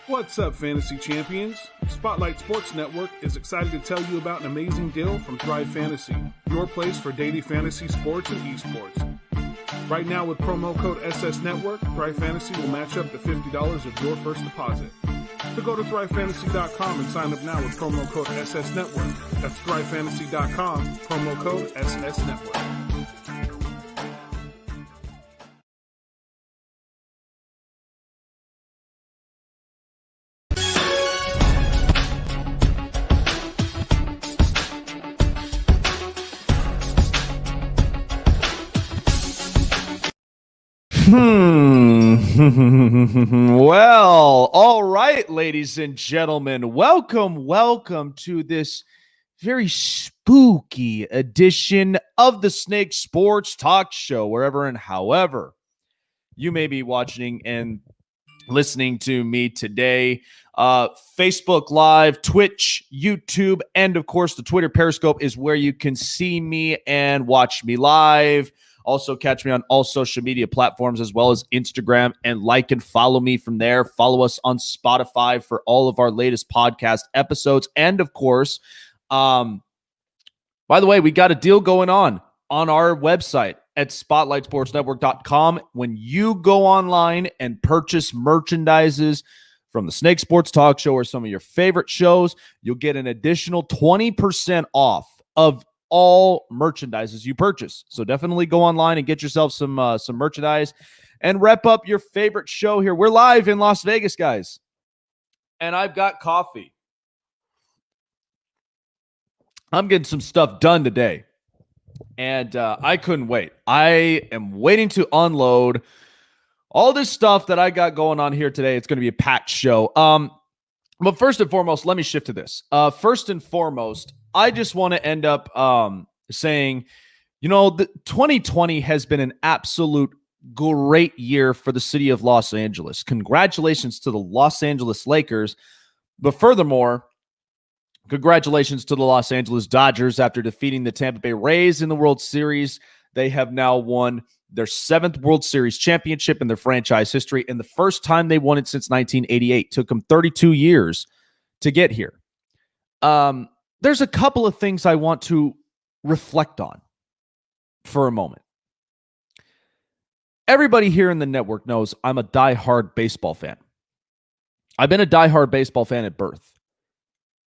What's up, Fantasy Champions? Spotlight Sports Network is excited to tell you about an amazing deal from Thrive Fantasy, your place for daily fantasy sports and esports. Right now, with promo code SS Network, Thrive Fantasy will match up to $50 of your first deposit. So go to thrivefantasy.com and sign up now with promo code SS Network. That's thrivefantasy.com, promo code SS Network. Well, all right, ladies and gentlemen, welcome to this very spooky edition of the Snake Sports Talk Show, wherever and however you may be watching and listening to me today. Facebook Live, Twitch, YouTube, and of course the Twitter Periscope is where you can see me and watch me live. Also, catch me on all social media platforms as well as Instagram, and like and follow me from there. Follow us on Spotify for all of our latest podcast episodes. And of course, by the way, we got a deal going on our website at spotlightsportsnetwork.com. When you go online and purchase merchandises from the Snake Sports Talk Show or some of your favorite shows, you'll get an additional 20% off of all merchandises you purchase. So definitely go online and get yourself some merchandise and rep up your favorite show here. We're live in Las Vegas, guys, and I've got coffee. I'm getting some stuff done today, and I couldn't wait. I am waiting to unload all this stuff that I got going on here today. It's going to be a packed show. But first and foremost, let me shift to this. First and foremost, I just want to end up saying, the 2020 has been an absolute great year for the city of Los Angeles. Congratulations to the Los Angeles Lakers. But furthermore, congratulations to the Los Angeles Dodgers after defeating the Tampa Bay Rays in the World Series. They have now won their 7th World Series championship in their franchise history, and the first time they won it since 1988. Took them 32 years to get here. There's a couple of things I want to reflect on for a moment. Everybody here in the network knows I'm a diehard baseball fan. I've been a diehard baseball fan at birth.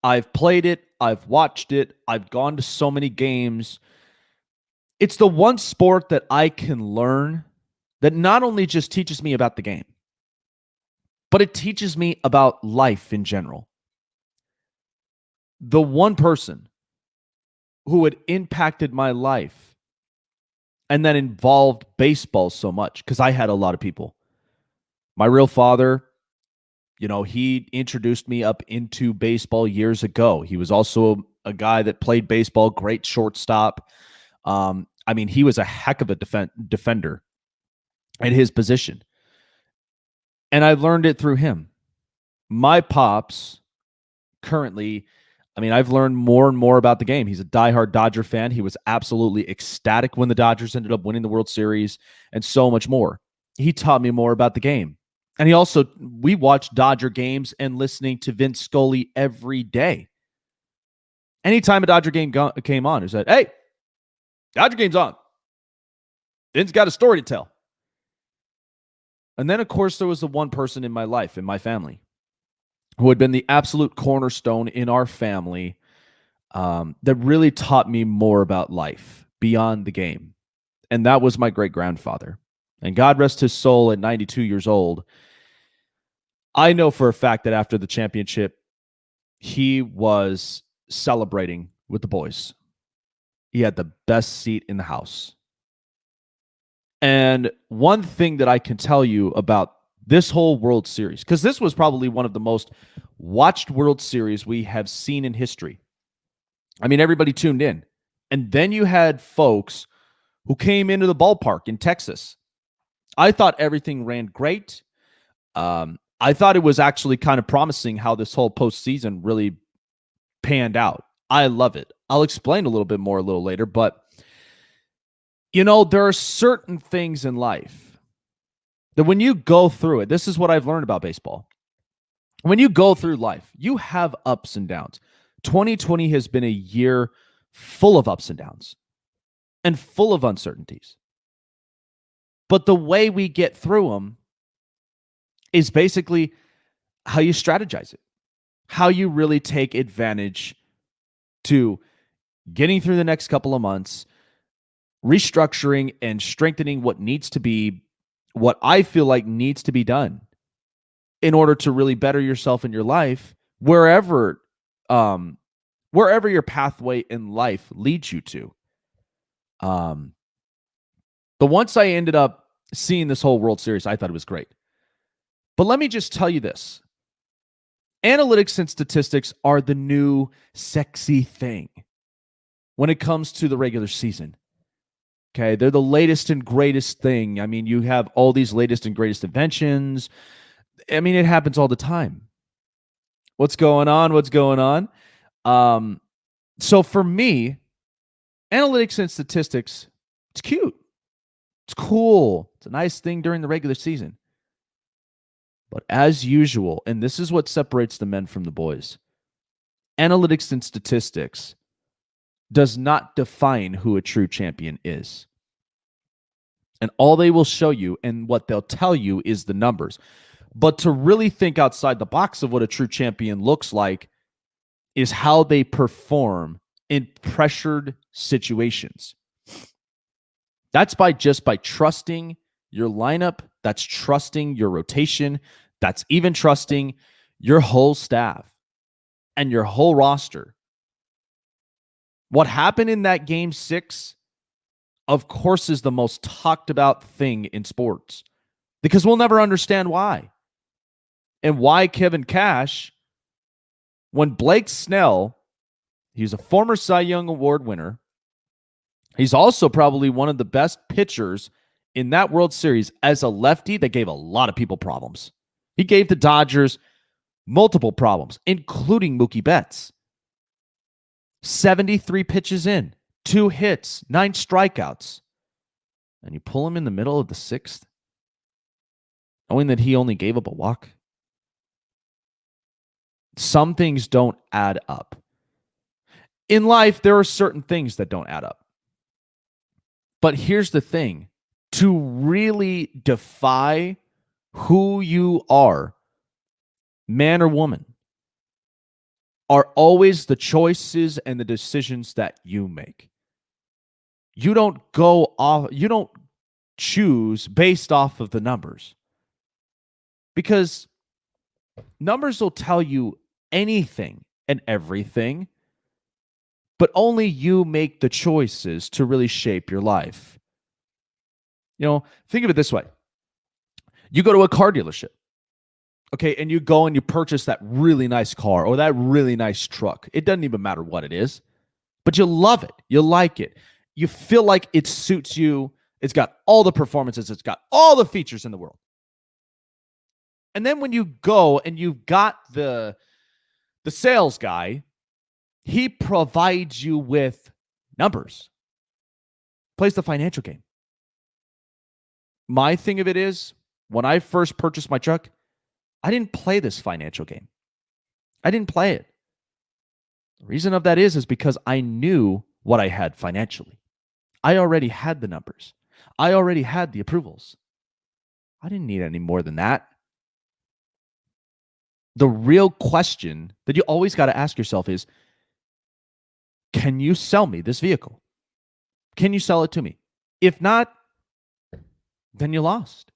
I've played it. I've watched it. I've gone to so many games. It's the one sport that I can learn that not only just teaches me about the game, but it teaches me about life in general. The one person who had impacted my life and that involved baseball so much, because I had a lot of people. My real father, he introduced me up into baseball years ago. He was also a guy that played baseball, great shortstop. He was a heck of a defender at his position. And I learned it through him. My pops currently, I've learned more and more about the game. He's a diehard Dodger fan. He was absolutely ecstatic when the Dodgers ended up winning the World Series and so much more. He taught me more about the game. And we watched Dodger games and listening to Vince Scully every day. Anytime a Dodger game came on, he said, "Hey, Dodger game's on. Vince got a story to tell." And then, of course, there was the one person in my life, in my family, who had been the absolute cornerstone in our family that really taught me more about life beyond the game. And that was my great-grandfather. And God rest his soul at 92 years old. I know for a fact that after the championship, he was celebrating with the boys. He had the best seat in the house. And one thing that I can tell you about this whole World Series, because this was probably one of the most watched World Series we have seen in history. Everybody tuned in. And then you had folks who came into the ballpark in Texas. I thought everything ran great. I thought it was actually kind of promising how this whole postseason really panned out. I love it. I'll explain a little bit more a little later, but there are certain things in life that when you go through it, this is what I've learned about baseball. when you go through life, you have ups and downs. 2020 has been a year full of ups and downs and full of uncertainties. But the way we get through them is basically how you strategize it, how you really take advantage to getting through the next couple of months, restructuring and strengthening what needs to be, what I feel like needs to be done in order to really better yourself in your life, wherever your pathway in life leads you to. But once I ended up seeing this whole World Series, I thought it was great. But let me just tell you this. Analytics and statistics are the new sexy thing when it comes to the regular season. Okay, they're the latest and greatest thing. I mean, you have all these latest and greatest inventions. I mean, it happens all the time. What's going on? What's going on? So for me, analytics and statistics, it's cute. It's cool. It's a nice thing during the regular season. But as usual, and this is what separates the men from the boys, analytics and statistics does not define who a true champion is. And all they will show you and what they'll tell you is the numbers. But to really think outside the box of what a true champion looks like is how they perform in pressured situations. That's by trusting your lineup. That's trusting your rotation. That's even trusting your whole staff and your whole roster. What happened in that game 6, of course, is the most talked about thing in sports because we'll never understand why. And why Kevin Cash, when Blake Snell, he's a former Cy Young Award winner, he's also probably one of the best pitchers in that World Series as a lefty that gave a lot of people problems. He gave the Dodgers multiple problems, including Mookie Betts. 73 pitches in, 2 hits, 9 strikeouts. And you pull him in the middle of the 6th, knowing that he only gave up a walk. Some things don't add up. In life, there are certain things that don't add up. But here's the thing. To really defy who you are, man or woman, are always the choices and the decisions that you make. You don't choose based off of the numbers. Because numbers will tell you anything and everything, but only you make the choices to really shape your life. Think of it this way. You go to a car dealership, okay, and you go and you purchase that really nice car or that really nice truck. It doesn't even matter what it is, but you love it. You like it. You feel like it suits you. It's got all the performances. It's got all the features in the world. And then when you go and you've got the sales guy, he provides you with numbers, plays the financial game. My thing of it is, when I first purchased my truck, I didn't play this financial game. I didn't play it. The reason of that is because I knew what I had financially. I already had the numbers. I already had the approvals. I didn't need any more than that. The real question that you always got to ask yourself is, can you sell me this vehicle? Can you sell it to me? If not, then you lost.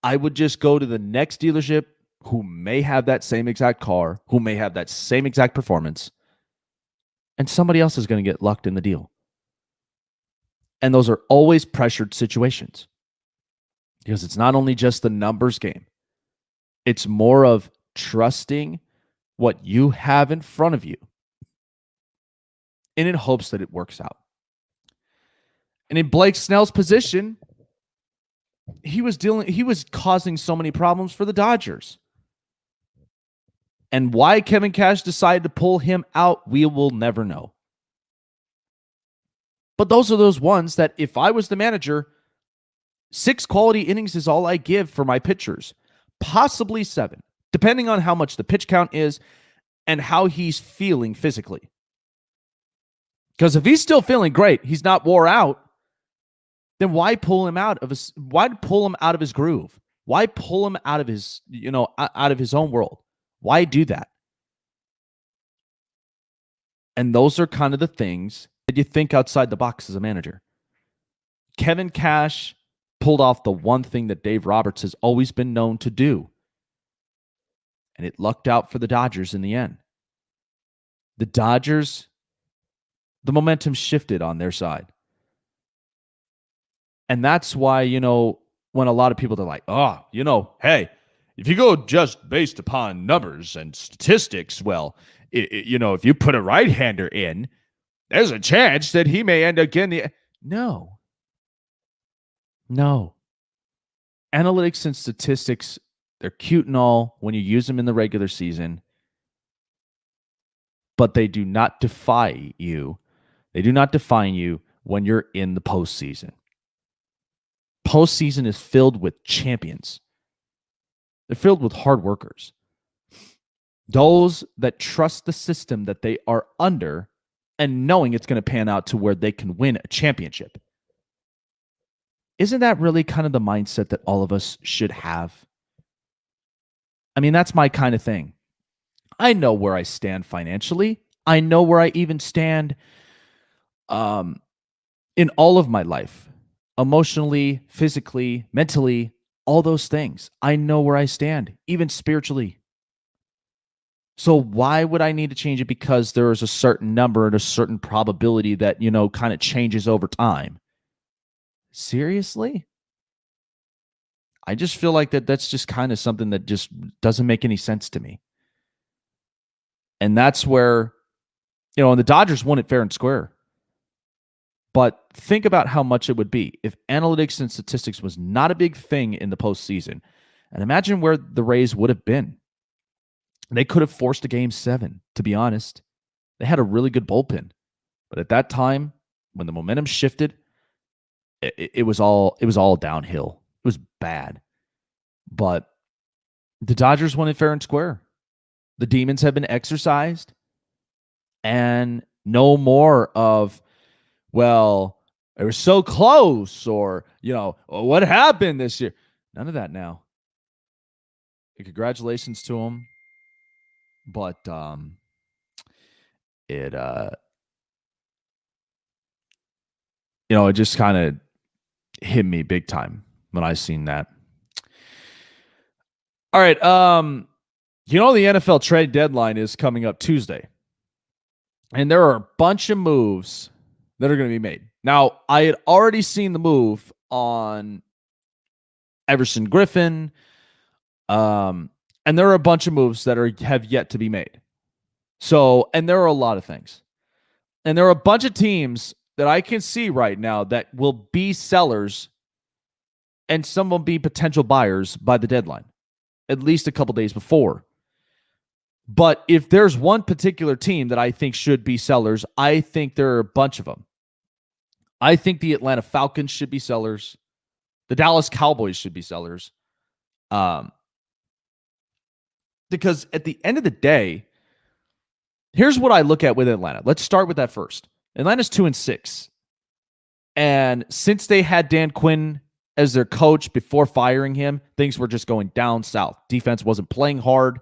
I would just go to the next dealership who may have that same exact car, who may have that same exact performance, and somebody else is going to get lucked in the deal. And those are always pressured situations because it's not only just the numbers game. It's more of trusting what you have in front of you and in hopes that it works out. And in Blake Snell's position, he was causing so many problems for the Dodgers. And why Kevin Cash decided to pull him out, we will never know. But those are those ones that if I was the manager, 6 quality innings is all I give for my pitchers, possibly 7. depending on how much the pitch count is and how he's feeling physically. Because if he's still feeling great, he's not wore out, then why pull him out of his groove? Why pull him out of his, out of his own world? Why do that? And those are kind of the things that you think outside the box as a manager. Kevin Cash pulled off the one thing that Dave Roberts has always been known to do. And it lucked out for the Dodgers in the end. The Dodgers, the momentum shifted on their side. And that's why, when a lot of people are like, hey, if you go just based upon numbers and statistics, well, if you put a right-hander in, there's a chance that he may end up getting the... No. Analytics and statistics, they're cute and all when you use them in the regular season, but they do not defy you. They do not define you when you're in the postseason. Postseason is filled with champions. They're filled with hard workers. Those that trust the system that they are under and knowing it's going to pan out to where they can win a championship. Isn't that really kind of the mindset that all of us should have? I mean, that's my kind of thing. I know where I stand financially. I know where I even stand in all of my life. Emotionally, physically, mentally, all those things. I know where I stand, even spiritually. So why would I need to change it because there is a certain number and a certain probability that, kind of changes over time? Seriously? I just feel like that's just kind of something that just doesn't make any sense to me. And that's where, and the Dodgers won it fair and square. But think about how much it would be if analytics and statistics was not a big thing in the postseason. And imagine where the Rays would have been. They could have forced a Game 7, to be honest. They had a really good bullpen. But at that time, when the momentum shifted, it was all downhill. It was bad. But the Dodgers won it fair and square. The demons have been exorcised. And no more of, well, it was so close, or, what happened this year? None of that now. And congratulations to them. But it just kind of hit me big time when I seen that. All right. The NFL trade deadline is coming up Tuesday. And there are a bunch of moves that are going to be made. Now, I had already seen the move on Everson Griffin. And there are a bunch of moves that have yet to be made. So, and there are a lot of things. And there are a bunch of teams that I can see right now that will be sellers and some will be potential buyers by the deadline, at least a couple days before. But if there's one particular team that I think should be sellers, I think there are a bunch of them. I think the Atlanta Falcons should be sellers. The Dallas Cowboys should be sellers. Because at the end of the day, here's what I look at with Atlanta. Let's start with that first. Atlanta's 2-6. And since they had Dan Quinn as their coach before firing him, things were just going down south. Defense wasn't playing hard.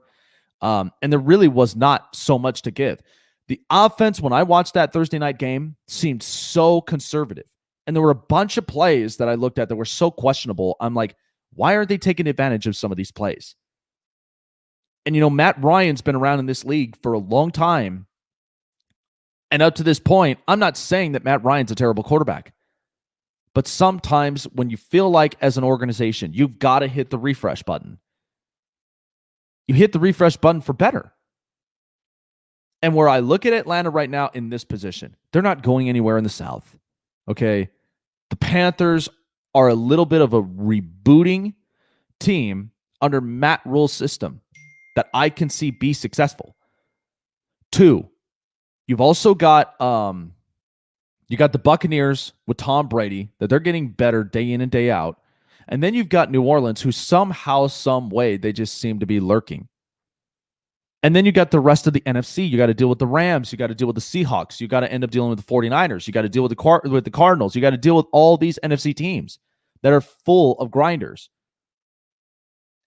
And there really was not so much to give. The offense, when I watched that Thursday night game, seemed so conservative. And there were a bunch of plays that I looked at that were so questionable. I'm like, why aren't they taking advantage of some of these plays? And, Matt Ryan's been around in this league for a long time. And up to this point, I'm not saying that Matt Ryan's a terrible quarterback. But sometimes when you feel like as an organization, you've got to hit the refresh button. You hit the refresh button for better. And where I look at Atlanta right now in this position, they're not going anywhere in the South. Okay? The Panthers are a little bit of a rebooting team under Matt Rule's system that I can see be successful. 2, you've also got you got the Buccaneers with Tom Brady, that they're getting better day in and day out. And then you've got New Orleans, who somehow, some way, they just seem to be lurking. And then you got the rest of the NFC. You got to deal with the Rams. You got to deal with the Seahawks. You got to end up dealing with the 49ers. You got to deal with the Cardinals. You got to deal with all these NFC teams that are full of grinders.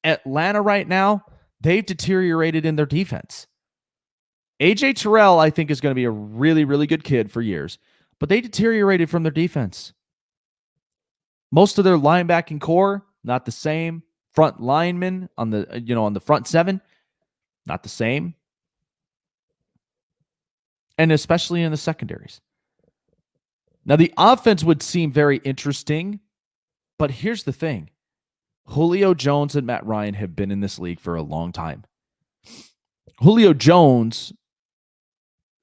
Atlanta right now, they've deteriorated in their defense. AJ Terrell, I think, is going to be a really, really good kid for years, but they deteriorated from their defense. Most of their linebacking core, not the same. Front linemen on the front seven, not the same. And especially in the secondaries. Now, the offense would seem very interesting, but here's the thing. Julio Jones and Matt Ryan have been in this league for a long time. Julio Jones,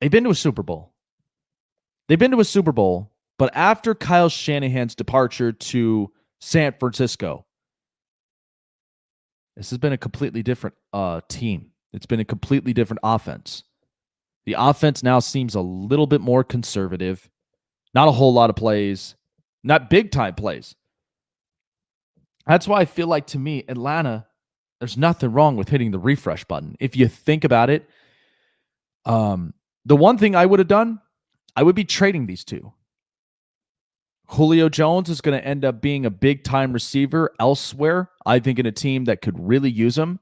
they've been to a Super Bowl. But after Kyle Shanahan's departure to San Francisco, this has been a completely different team. It's been a completely different offense. The offense now seems a little bit more conservative. Not a whole lot of plays. Not big-time plays. That's why I feel like, to me, Atlanta, there's nothing wrong with hitting the refresh button. If you think about it, the one thing I would have done, I would be trading these two. Julio Jones is going to end up being a big-time receiver elsewhere, I think, in a team that could really use him.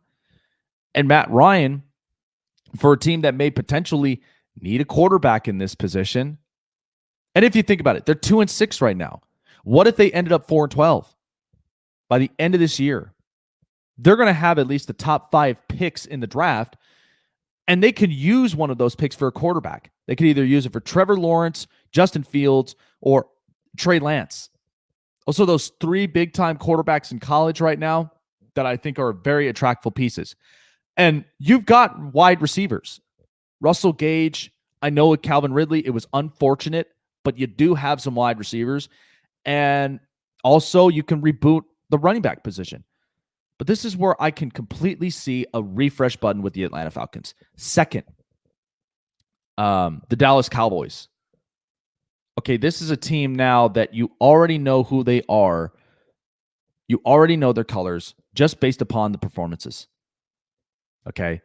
And Matt Ryan, for a team that may potentially need a quarterback in this position. And if you think about it, they're 2-6 right now. What if they ended up 4-12 by the end of this year? They're going to have at least the top 5 picks in the draft, and they could use one of those picks for a quarterback. They could either use it for Trevor Lawrence, Justin Fields, or Trey Lance. Also, those 3 big-time quarterbacks in college right now that I think are very attractive pieces. And you've got wide receivers. Russell Gage, I know with Calvin Ridley, it was unfortunate, but you do have some wide receivers. And also, you can reboot the running back position. But this is where I can completely see a refresh button with the Atlanta Falcons. Second, the Dallas Cowboys. Okay, this is a team now that you already know who they are. You already know their colors just based upon the performances. Okay.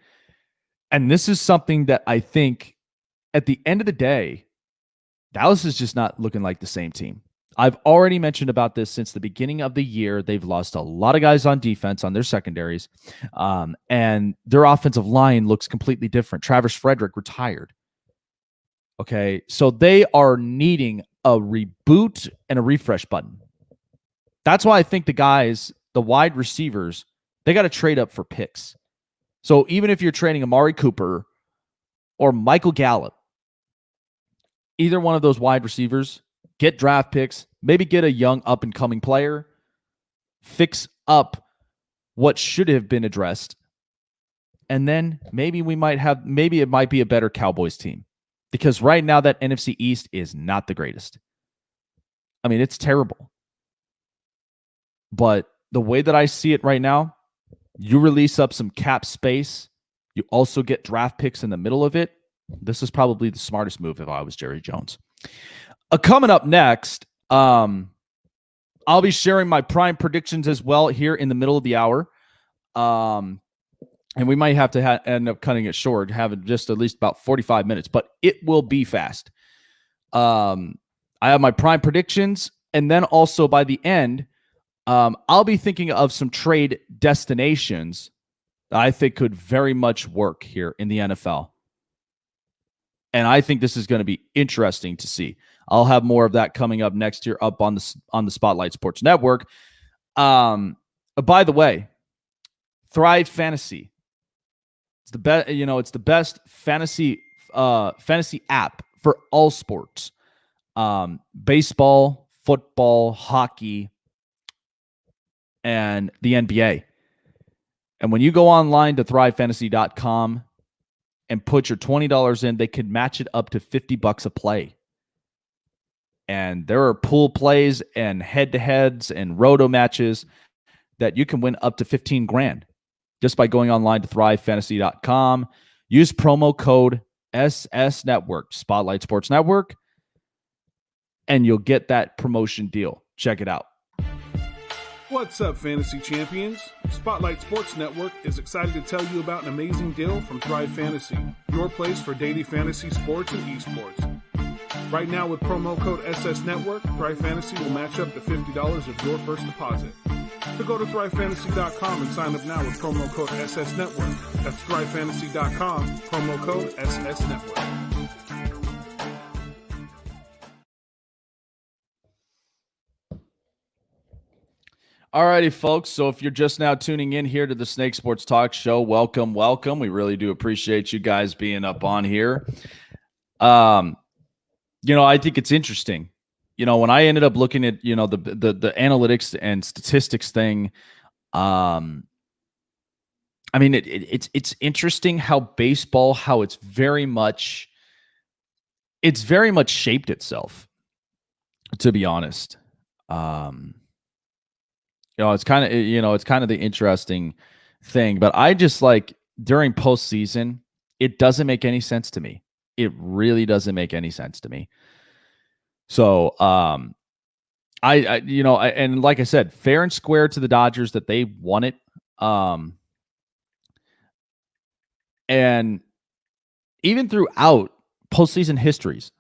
And this is something that I think at the end of the day, Dallas is just not looking like the same team. I've already mentioned about this since the beginning of the year. They've lost a lot of guys on defense on their secondaries, and their offensive line looks completely different. Travis Frederick retired. Okay, so they are needing a reboot and a refresh button. That's why I think the wide receivers, they got to trade up for picks. So even if you're trading Amari Cooper or Michael Gallup, either one of those wide receivers, get draft picks, maybe get a young up-and-coming player, fix up what should have been addressed, and then maybe it might be a better Cowboys team. Because right now that NFC East is not the greatest. I mean, it's terrible. But the way that I see it right now, you release up some cap space. You also get draft picks in the middle of it. This is probably the smartest move if I was Jerry Jones. Coming up next, I'll be sharing my prime predictions as well here in the middle of the hour. And we might have to end up cutting it short, having just at least about 45 minutes, but it will be fast. I have my prime predictions, and then also by the end, I'll be thinking of some trade destinations that I think could very much work here in the NFL. And I think this is going to be interesting to see. I'll have more of that coming up next year up on the Spotlight Sports Network. By the way, Thrive Fantasy. It's the best, it's the best fantasy app for all sports. Baseball, football, hockey, and the NBA. And when you go online to thrivefantasy.com and put your $20 in, they can match it up to $50 a play. And there are pool plays and head-to-heads and roto matches that you can win up to 15 grand just by going online to thrivefantasy.com. Use promo code SS Network, Spotlight Sports Network, and you'll get that promotion deal. Check it out. What's up, fantasy champions? Spotlight Sports Network is excited to tell you about an amazing deal from Thrive Fantasy, your place for daily fantasy sports and esports. Right now, with promo code SS Network, Thrive Fantasy will match up to $50 of your first deposit. So go to thrivefantasy.com and sign up now with promo code SS Network. That's thrivefantasy.com, promo code SS Network. Alrighty, folks. So if you're just now tuning in here to the Snake Sports Talk Show, welcome, welcome. We really do appreciate you guys being up on here. I think it's interesting. When I ended up looking at, the analytics and statistics thing, it's interesting how baseball, how it's very much shaped itself, to be honest. It's kind of the interesting thing, but I just like during postseason, it doesn't make any sense to me. It really doesn't make any sense to me. So, and like I said, fair and square to the Dodgers that they won it. And even throughout postseason histories,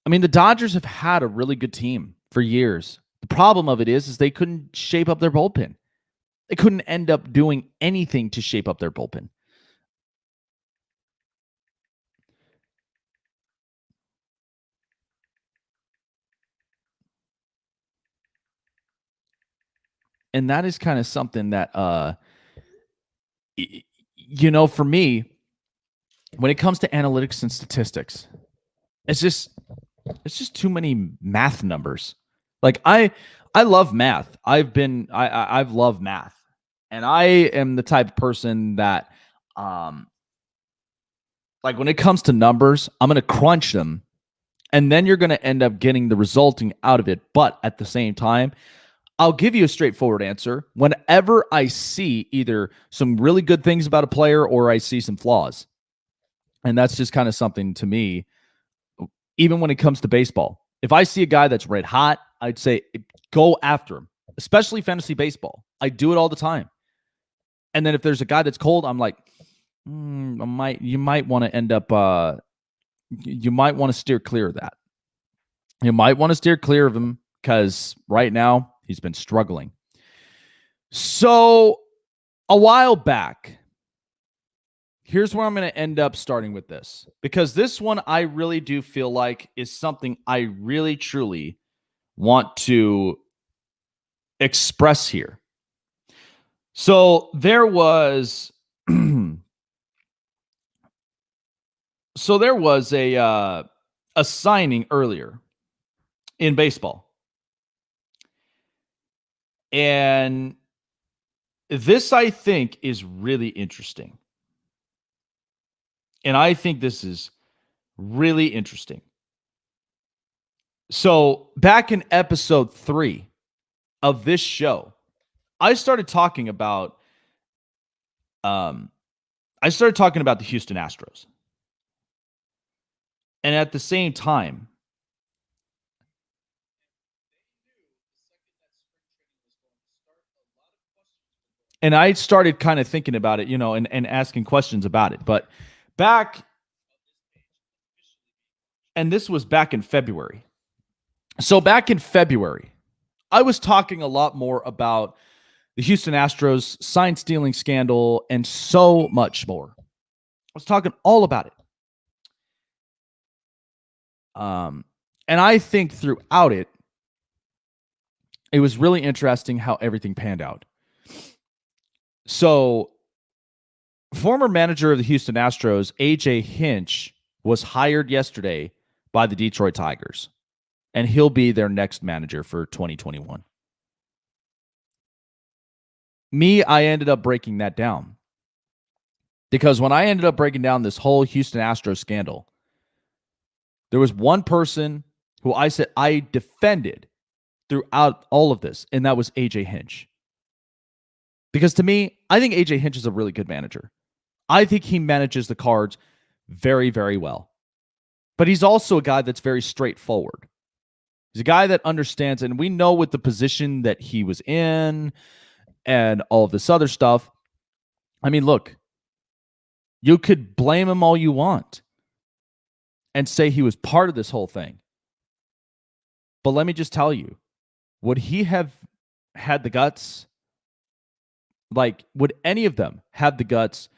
the Dodgers have had a really good team for years. The problem of it is they couldn't shape up their bullpen. They couldn't end up doing anything to shape up their bullpen. And that is kind of something that, for me, when it comes to analytics and statistics, it's just too many math numbers. Like I love math. I've loved math, and I am the type of person that, like when it comes to numbers, I'm going to crunch them, and then you're going to end up getting the resulting out of it. But at the same time, I'll give you a straightforward answer. Whenever I see either some really good things about a player or I see some flaws, and that's just kind of something to me, even when it comes to baseball. If I see a guy that's red hot, I'd say go after him, especially fantasy baseball. I do it all the time. And then if there's a guy that's cold, I'm like, you might want to end up, you might want to steer clear of that. You might want to steer clear of him because right now he's been struggling. So a while back, here's where I'm going to end up starting with this, because this one I really do feel like is something I really truly want to express here. So there was a signing earlier in baseball. And this, I think, is really interesting. And I think this is really interesting. So back in episode 3 of this show, I started talking about the Houston Astros. And at the same time, and I started kind of thinking about it, and asking questions about it. But and this was back in February. So back in February, I was talking a lot more about the Houston Astros sign stealing scandal and so much more. I was talking all about it. And I think throughout it, it was really interesting how everything panned out. So, former manager of the Houston Astros, A.J. Hinch, was hired yesterday by the Detroit Tigers, and he'll be their next manager for 2021. I ended up breaking that down, because when I ended up breaking down this whole Houston Astros scandal, there was one person who I said I defended throughout all of this, and that was A.J. Hinch. Because to me, I think A.J. Hinch is a really good manager. I think he manages the Cards very, very well. But he's also a guy that's very straightforward. He's a guy that understands, and we know with the position that he was in and all of this other stuff. I mean, look, you could blame him all you want and say he was part of this whole thing. But let me just tell you, would he have had the guts? Like, would any of them have the guts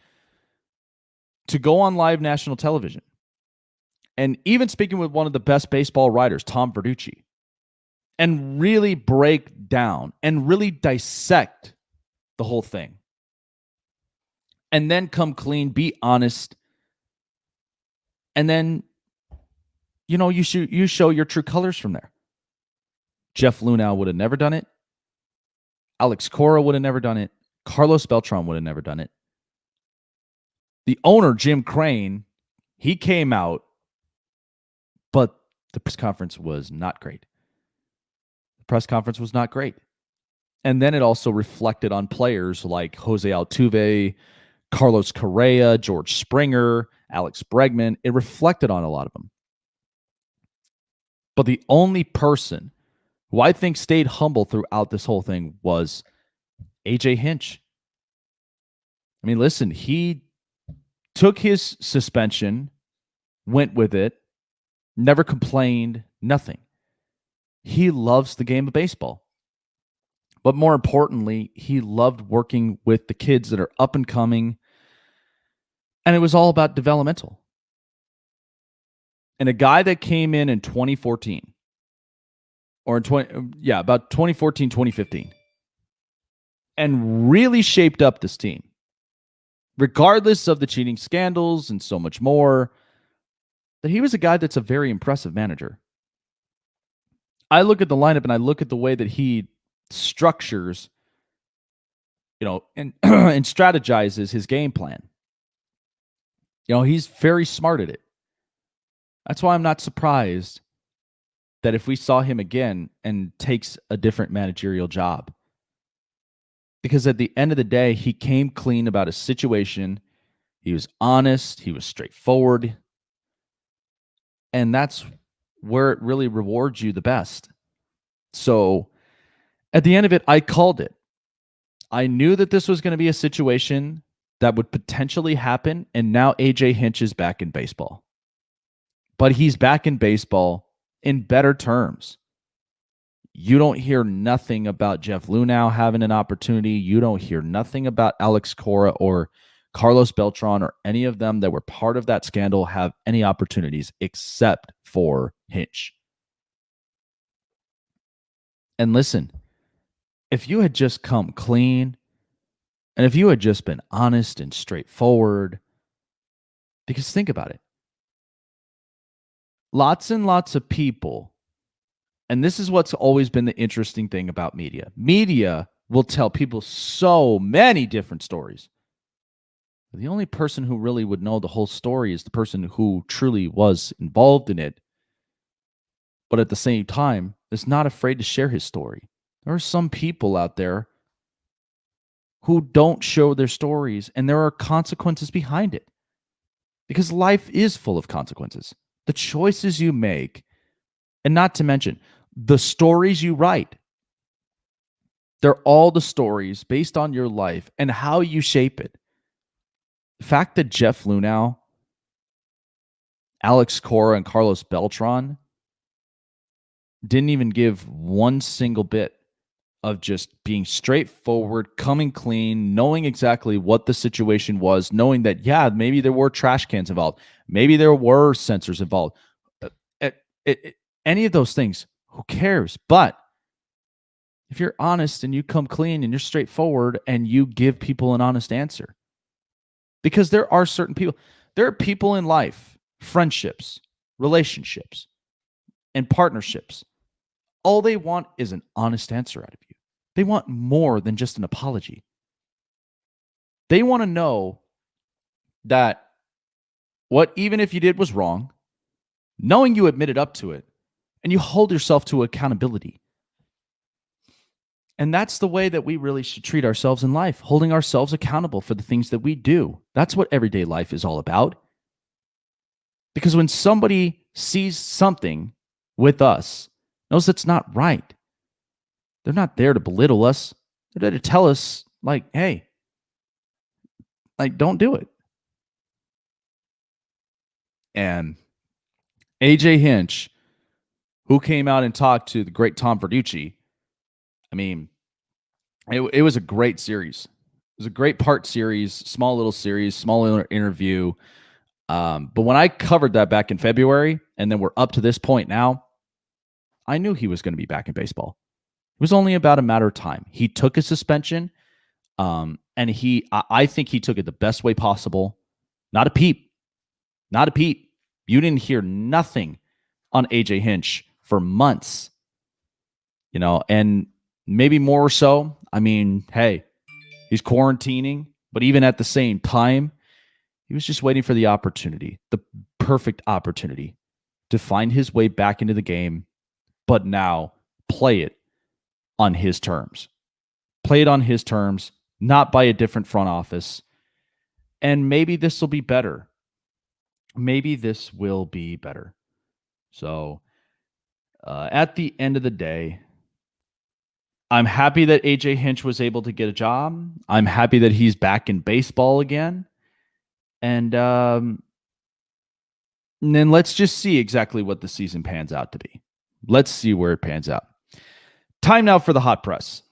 to go on live national television? And even speaking with one of the best baseball writers, Tom Verducci, and really break down and really dissect the whole thing. And then come clean, be honest. And then, you show your true colors from there. Jeff Lunau would have never done it. Alex Cora would have never done it. Carlos Beltran would have never done it. The owner, Jim Crane, he came out, but the press conference was not great. The press conference was not great. And then it also reflected on players like Jose Altuve, Carlos Correa, George Springer, Alex Bregman. It reflected on a lot of them. But the only person who I think stayed humble throughout this whole thing was AJ Hinch. I mean, listen, he took his suspension, went with it, never complained, nothing. He loves the game of baseball. But more importantly, he loved working with the kids that are up and coming. And it was all about developmental. And a guy that came in 2014, or about 2014, 2015, and really shaped up this team, regardless of the cheating scandals and so much more, that he was a guy that's a very impressive manager. I look at the lineup and I look at the way that he structures, and, and strategizes his game plan. He's very smart at it. That's why I'm not surprised that if we saw him again and takes a different managerial job. Because at the end of the day, he came clean about his situation. He was honest. He was straightforward. And that's where it really rewards you the best. So at the end of it, I called it. I knew that this was going to be a situation that would potentially happen. And now AJ Hinch is back in baseball. But he's back in baseball in better terms. You don't hear nothing about Jeff Lunau having an opportunity. You don't hear nothing about Alex Cora or Carlos Beltran or any of them that were part of that scandal have any opportunities except for Hinch. And listen, if you had just come clean and if you had just been honest and straightforward, because think about it. Lots and lots of people, and this is what's always been the interesting thing about media. Media will tell people so many different stories. The only person who really would know the whole story is the person who truly was involved in it, but at the same time is not afraid to share his story. There are some people out there who don't show their stories, and there are consequences behind it. Because life is full of consequences. The choices you make, and not to mention the stories you write. They're all the stories based on your life and how you shape it. The fact that Jeff Lunau, Alex Cora, and Carlos Beltran didn't even give one single bit of just being straightforward, coming clean, knowing exactly what the situation was, knowing that, yeah, maybe there were trash cans involved. Maybe there were sensors involved. Any of those things, who cares? But if you're honest and you come clean and you're straightforward and you give people an honest answer, because there are certain people, there are people in life, friendships, relationships, and partnerships. All they want is an honest answer out of you. They want more than just an apology. They want to know that what even if you did was wrong, knowing you admitted up to it, and you hold yourself to accountability. And that's the way that we really should treat ourselves in life, holding ourselves accountable for the things that we do. That's what everyday life is all about. Because when somebody sees something with us knows that's not right. They're not there to belittle us. They're there to tell us, like, hey, like, don't do it. And AJ Hinch, who came out and talked to the great Tom Verducci, I mean, it was a great series. It was a great part series, small little series, small interview. But when I covered that back in February, and then we're up to this point now, I knew he was going to be back in baseball. It was only about a matter of time. He took a suspension, and I think he took it the best way possible. Not a peep. Not a peep. You didn't hear nothing on AJ Hinch for months, and maybe more so. I mean, hey, he's quarantining, but even at the same time, he was just waiting for the opportunity, the perfect opportunity to find his way back into the game, but now play it on his terms. Play it on his terms, not by a different front office. And maybe this will be better. Maybe this will be better. So at the end of the day, I'm happy that AJ Hinch was able to get a job. I'm happy that he's back in baseball again. And then let's just see exactly what the season pans out to be. Let's see where it pans out. Time now for the hot press.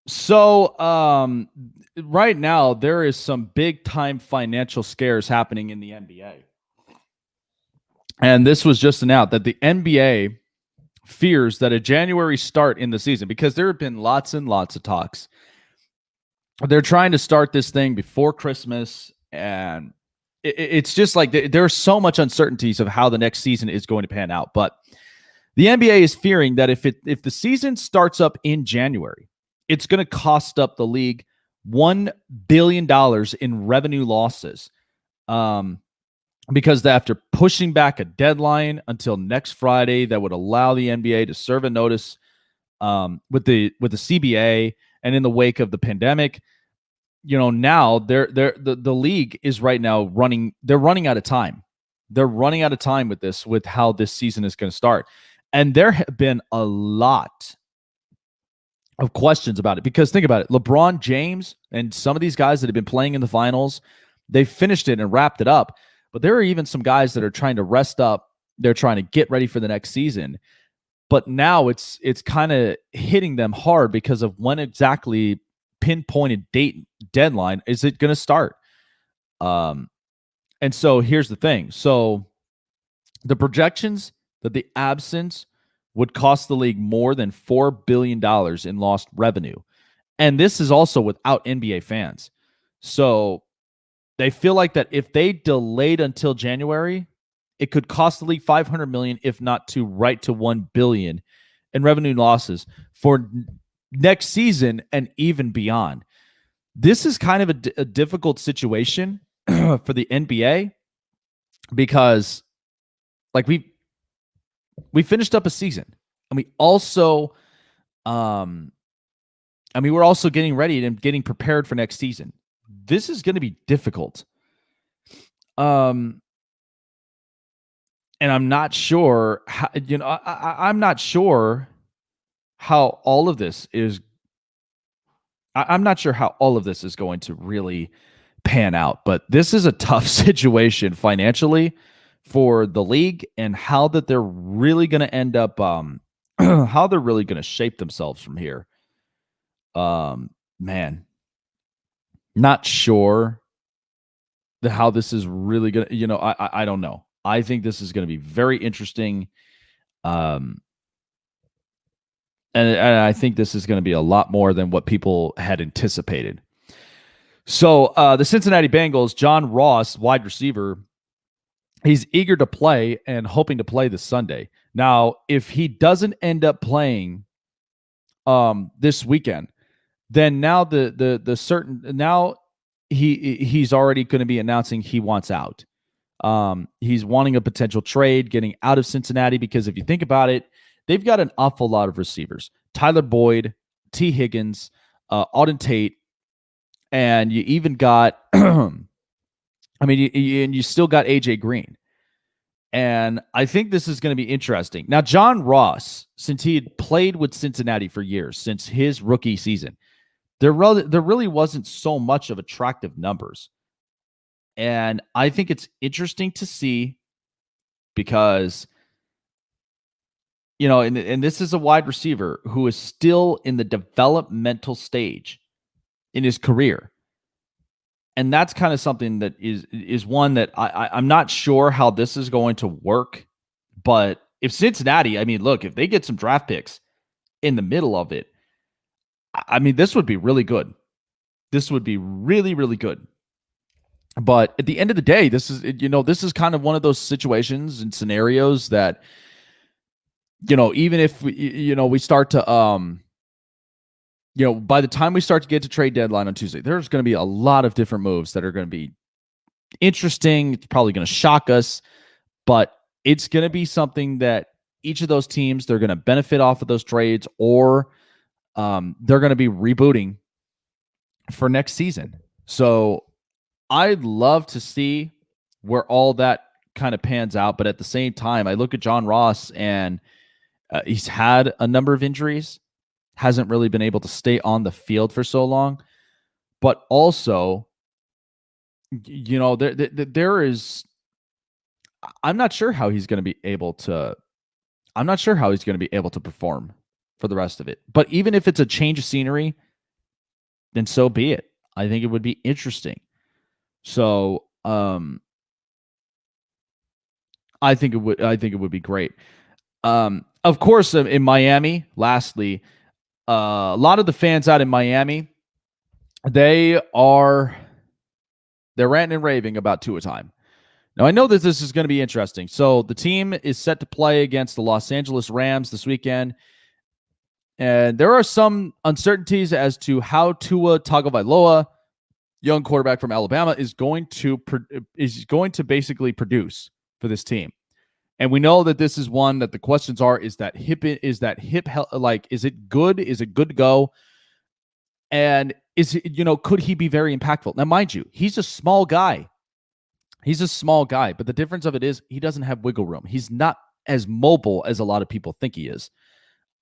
So right now, there is some big time financial scares happening in the NBA. And this was just announced that the NBA fears that a January start in the season, because there have been lots and lots of talks. They're trying to start this thing before Christmas, and it's just like there's so much uncertainties of how the next season is going to pan out. But the NBA is fearing that if the season starts up in January, it's going to cost up the league $1 billion in revenue losses. Because after pushing back a deadline until next Friday that would allow the NBA to serve a notice with the CBA, and in the wake of the pandemic, now the league is right now running. They're running out of time. They're running out of time with how this season is going to start, and there have been a lot of questions about it, because think about it. LeBron James and some of these guys that have been playing in the finals, they finished it and wrapped it up. But there are even some guys that are trying to rest up. They're trying to get ready for the next season. But now it's kind of hitting them hard because of when exactly pinpointed deadline is it going to start. And so here's the thing. So the projections that the absence would cost the league more than $4 billion in lost revenue. And this is also without NBA fans. So they feel like that if they delayed until January, it could cost the league $500 million, if not to $1 billion in revenue losses for next season and even beyond. This is kind of a difficult situation for the NBA, because like we finished up a season, and we also we're also getting ready and getting prepared for next season. This is going to be difficult. And I'm not sure how, I'm not sure how all of this is. I'm not sure how all of this is going to really pan out, but this is a tough situation financially for the league, and how that they're really going to end up, how they're really going to shape themselves from here. Man, not sure how this is really going to, I don't know. I think this is going to be very interesting. And I think this is going to be a lot more than what people had anticipated. So the Cincinnati Bengals, John Ross, wide receiver, he's eager to play and hoping to play this Sunday. Now, if he doesn't end up playing this weekend, then now he's already going to be announcing he wants out. He's wanting a potential trade, getting out of Cincinnati, because if you think about it, they've got an awful lot of receivers. Tyler Boyd, T. Higgins, Auden Tate, and you even got I mean, and you still got AJ Green. And I think this is going to be interesting. Now, John Ross, since he had played with Cincinnati for years, since his rookie season, there really wasn't so much of attractive numbers. And I think it's interesting to see because, and this is a wide receiver who is still in the developmental stage in his career. And that's kind of something that is one that I'm not sure how this is going to work. But if Cincinnati, I mean, look, if they get some draft picks in the middle of it, I mean, this would be really good. This would be really, really good. But at the end of the day, this is kind of one of those situations and scenarios that, even if we start to, by the time we start to get to trade deadline on Tuesday, there's going to be a lot of different moves that are going to be interesting. It's probably going to shock us, but it's going to be something that each of those teams, they're going to benefit off of those trades, or they're going to be rebooting for next season. So I'd love to see where all that kind of pans out. But at the same time, I look at John Ross, and he's had a number of injuries, hasn't really been able to stay on the field for so long. But also, there is, I'm not sure how he's going to be able to perform for the rest of it. But even if it's a change of scenery, then so be it. I think it would be interesting. So, I think it would be great. Of course, in Miami, lastly, a lot of the fans out in Miami, they're ranting and raving about Tua time. Now, I know that this is going to be interesting. So the team is set to play against the Los Angeles Rams this weekend. And there are some uncertainties as to how Tua Tagovailoa, young quarterback from Alabama, is going to basically produce for this team. And we know that this is one that the questions are: is that hip like, is it good? Is it good to go? And could he be very impactful? Now, mind you, he's a small guy. But the difference of it is he doesn't have wiggle room. He's not as mobile as a lot of people think he is.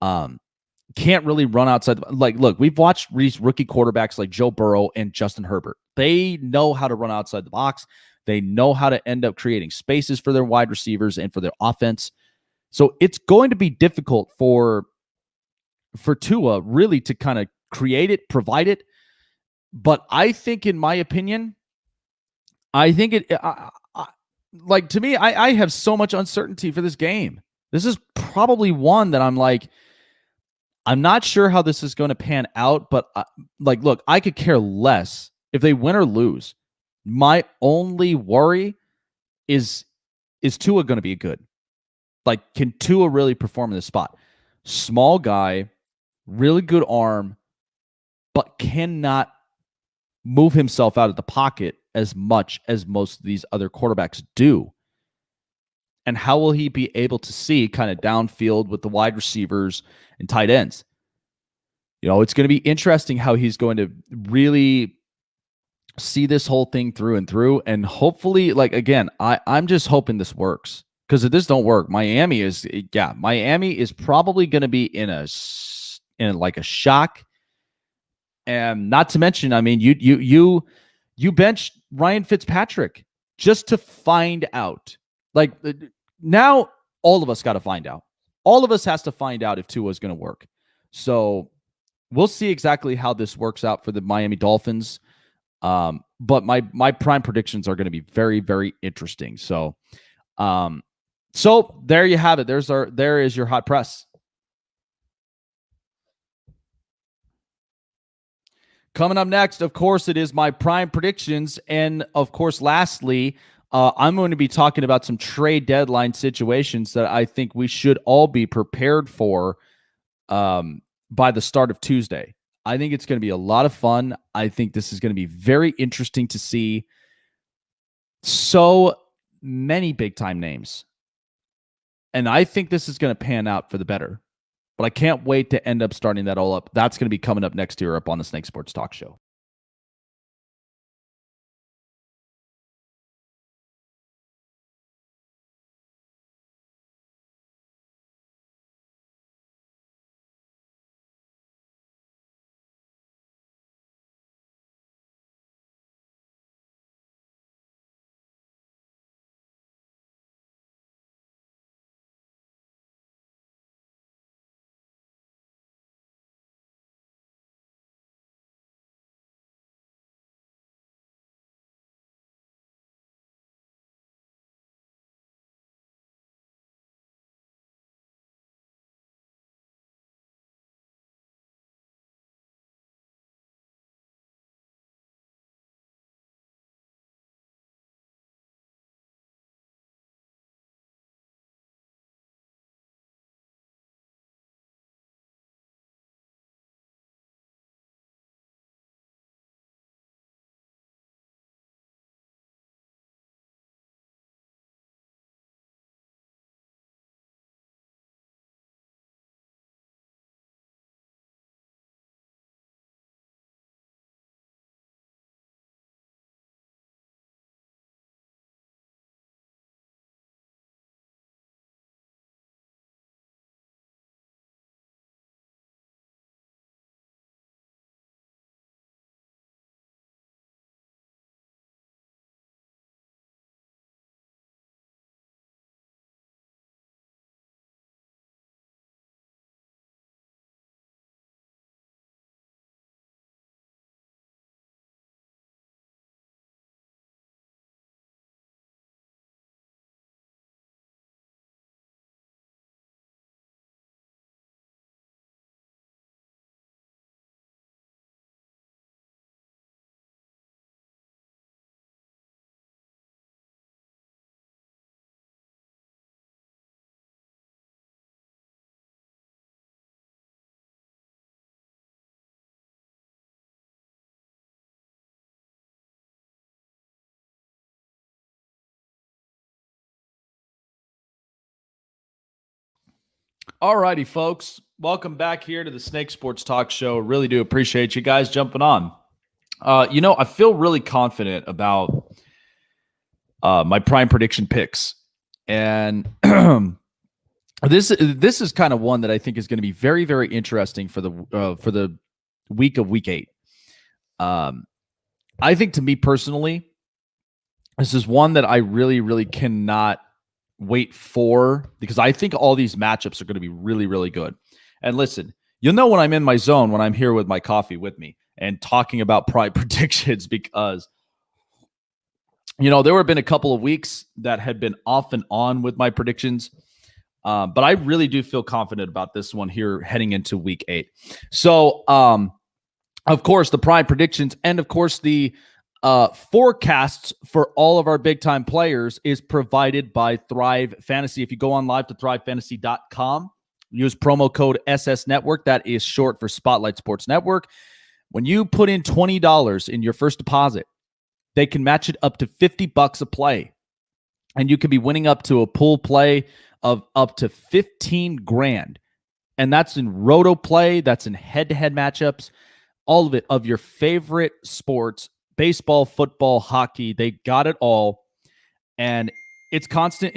Can't really run outside. Look, we've watched these rookie quarterbacks like Joe Burrow and Justin Herbert. They know how to run outside the box. They know how to end up creating spaces for their wide receivers and for their offense. So it's going to be difficult for Tua really to kind of create it, provide it. But I think, in my opinion, to me, I have so much uncertainty for this game. This is probably one that I'm like, I'm not sure how this is going to pan out, but look, I could care less if they win or lose. My only worry is Tua going to be good? Like, can Tua really perform in this spot? Small guy, really good arm, but cannot move himself out of the pocket as much as most of these other quarterbacks do. And how will he be able to see kind of downfield with the wide receivers and tight ends? It's going to be interesting how he's going to really see this whole thing through and through. And hopefully, again, I'm just hoping this works, because if this don't work, Miami is probably going to be in a shock. And not to mention, I mean, you benched Ryan Fitzpatrick just to find out. Now all of us got to find out. All of us has to find out if Tua is going to work. So we'll see exactly how this works out for the Miami Dolphins. But my prime predictions are going to be very, very interesting. So there you have it. There is your hot press. Coming up next, of course, it is my prime predictions. And of course, lastly, I'm going to be talking about some trade deadline situations that I think we should all be prepared for by the start of Tuesday. I think it's going to be a lot of fun. I think this is going to be very interesting to see so many big-time names. And I think this is going to pan out for the better. But I can't wait to end up starting that all up. That's going to be coming up next year up on the Snake Sports Talk Show. All righty, folks. Welcome back here to the Snake Sports Talk Show. Really do appreciate you guys jumping on. I feel really confident about my prime prediction picks, and this is kind of one that I think is going to be very, very interesting for the week of Week 8. I think, to me personally, this is one that I really, really cannot wait for, because I think all these matchups are going to be really, really good. And listen, you'll know when I'm in my zone when I'm here with my coffee with me and talking about prime predictions, because there have been a couple of weeks that had been off and on with my predictions. But I really do feel confident about this one here heading into Week 8. So, of course, the prime predictions and, of course, the forecasts for all of our big time players is provided by Thrive Fantasy. If you go on live to thrivefantasy.com, use promo code SS Network. That is short for Spotlight Sports Network. When you put in $20 in your first deposit, they can match it up to $50 a play. And you could be winning up to a pool play of up to 15 grand. And that's in roto play, that's in head-to-head matchups, all of it, of your favorite sports, baseball, football, hockey. They got it all. And it's constant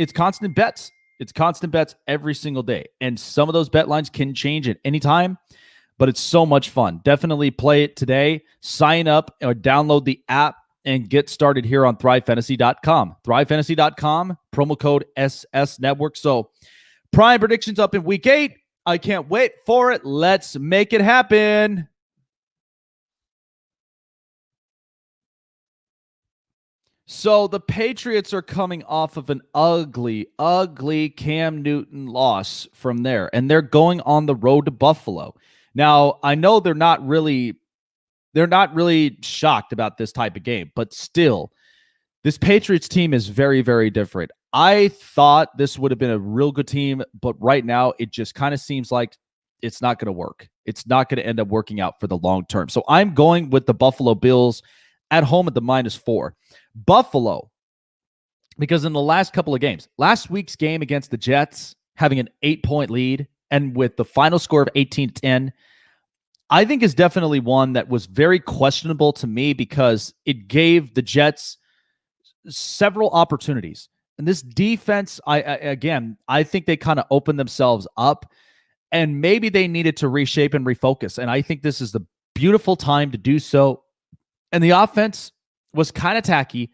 bets. It's constant bets every single day. And some of those bet lines can change at any time, but it's so much fun. Definitely play it today. Sign up or download the app and get started here on thrivefantasy.com. Thrivefantasy.com, promo code SS Network. So, prime predictions up in Week 8. I can't wait for it. Let's make it happen. So, the Patriots are coming off of an ugly, ugly Cam Newton loss from there, and they're going on the road to Buffalo. Now, I know they're not really shocked about this type of game, but still, this Patriots team is very, very different. I thought this would have been a real good team, but right now it just kind of seems like it's not going to work. It's not going to end up working out for the long term. So I'm going with the Buffalo Bills at home at the -4. Buffalo, because in the last couple of games, last week's game against the Jets, having an 8-point lead and with the final score of 18-10, I think is definitely one that was very questionable to me, because it gave the Jets several opportunities. And this defense, I think they kind of opened themselves up, and maybe they needed to reshape and refocus. And I think this is the beautiful time to do so. And the offense was kind of tacky,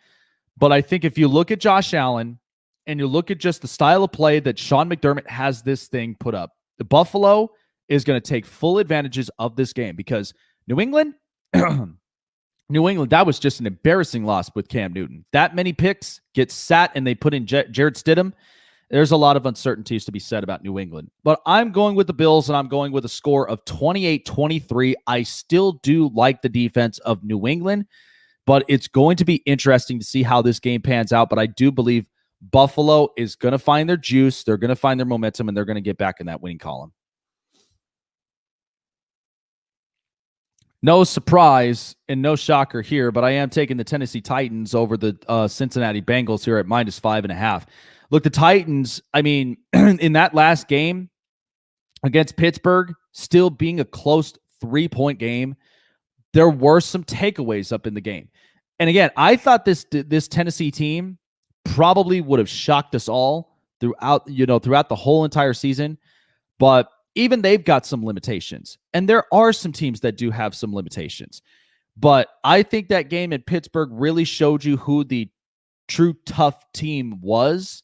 but I think if you look at Josh Allen and you look at just the style of play that Sean McDermott has this thing put up, the Buffalo is going to take full advantages of this game, because New England, that was just an embarrassing loss with Cam Newton. That many picks get sat and they put in Jarrett Stidham. There's a lot of uncertainties to be said about New England. But I'm going with the Bills, and I'm going with a score of 28-23. I still do like the defense of New England, but it's going to be interesting to see how this game pans out. But I do believe Buffalo is going to find their juice. They're going to find their momentum, and they're going to get back in that winning column. No surprise and no shocker here, but I am taking the Tennessee Titans over the Cincinnati Bengals here at -5.5. Look, the Titans, I mean, in that last game against Pittsburgh, still being a close 3-point game, there were some takeaways up in the game. And again, I thought this Tennessee team probably would have shocked us all throughout the whole entire season, but even they've got some limitations. And there are some teams that do have some limitations. But I think that game in Pittsburgh really showed you who the true tough team was.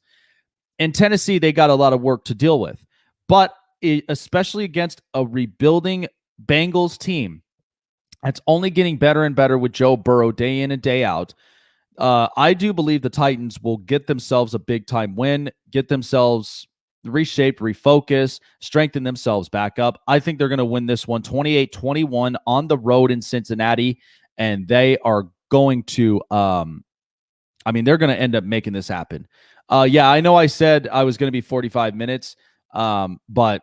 In Tennessee, they got a lot of work to deal with. But especially against a rebuilding Bengals team that's only getting better and better with Joe Burrow day in and day out, I do believe the Titans will get themselves a big-time win, get themselves reshaped, refocus, strengthen themselves back up. I think they're going to win this one 28-21 on the road in Cincinnati, and they are going to they're going to end up making this happen. I know I said I was going to be 45 minutes, but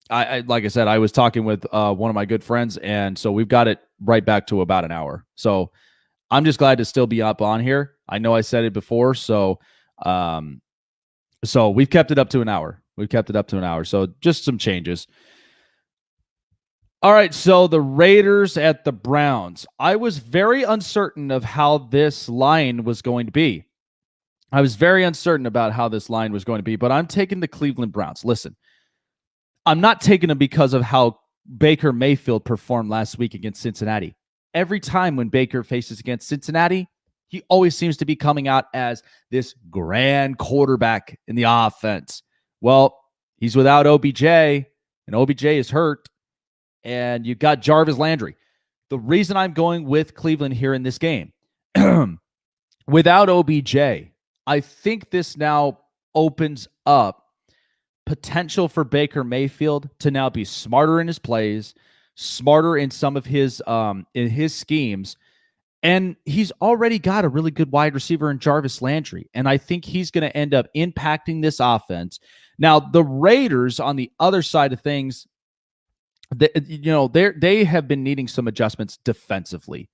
I like I said, I was talking with one of my good friends, and so we've got it right back to about an hour. So I'm just glad to still be up on here. I know I said it before, so we've kept it up to an hour. We've kept it up to an hour. So just some changes. All right, so the Raiders at the Browns. I was very uncertain of how this line was going to be. I was very uncertain about how this line was going to be, but I'm taking the Cleveland Browns. Listen, I'm not taking them because of how Baker Mayfield performed last week against Cincinnati. Every time when Baker faces against Cincinnati, he always seems to be coming out as this grand quarterback in the offense. Well, he's without OBJ, and OBJ is hurt, and you've got Jarvis Landry. The reason I'm going with Cleveland here in this game, without OBJ, I think this now opens up potential for Baker Mayfield to now be smarter in his plays, smarter in some of his schemes. And he's already got a really good wide receiver in Jarvis Landry. And I think he's going to end up impacting this offense. Now, the Raiders on the other side of things, they have been needing some adjustments defensively.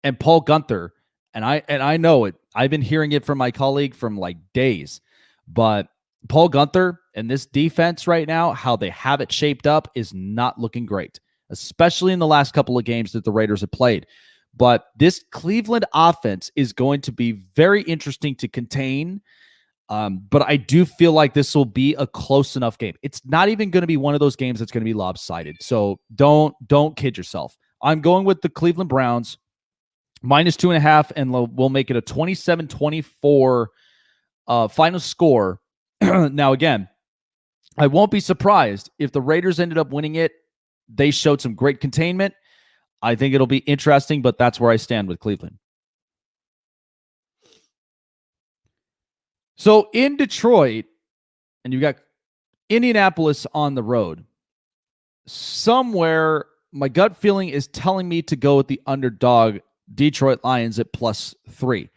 And Paul Gunther, and I know it. I've been hearing it from my colleague from like days. But Paul Gunther and this defense right now, how they have it shaped up is not looking great, especially in the last couple of games that the Raiders have played. But this Cleveland offense is going to be very interesting to contain. But I do feel like this will be a close enough game. It's not even going to be one of those games that's going to be lopsided. So don't kid yourself. I'm going with the Cleveland Browns -2.5, and we'll make it a 27-24 final score. Now, again, I won't be surprised if the Raiders ended up winning it. They showed some great containment. I think it'll be interesting, but that's where I stand with Cleveland. So in Detroit, and you've got Indianapolis on the road, somewhere my gut feeling is telling me to go with the underdog Detroit Lions at +3.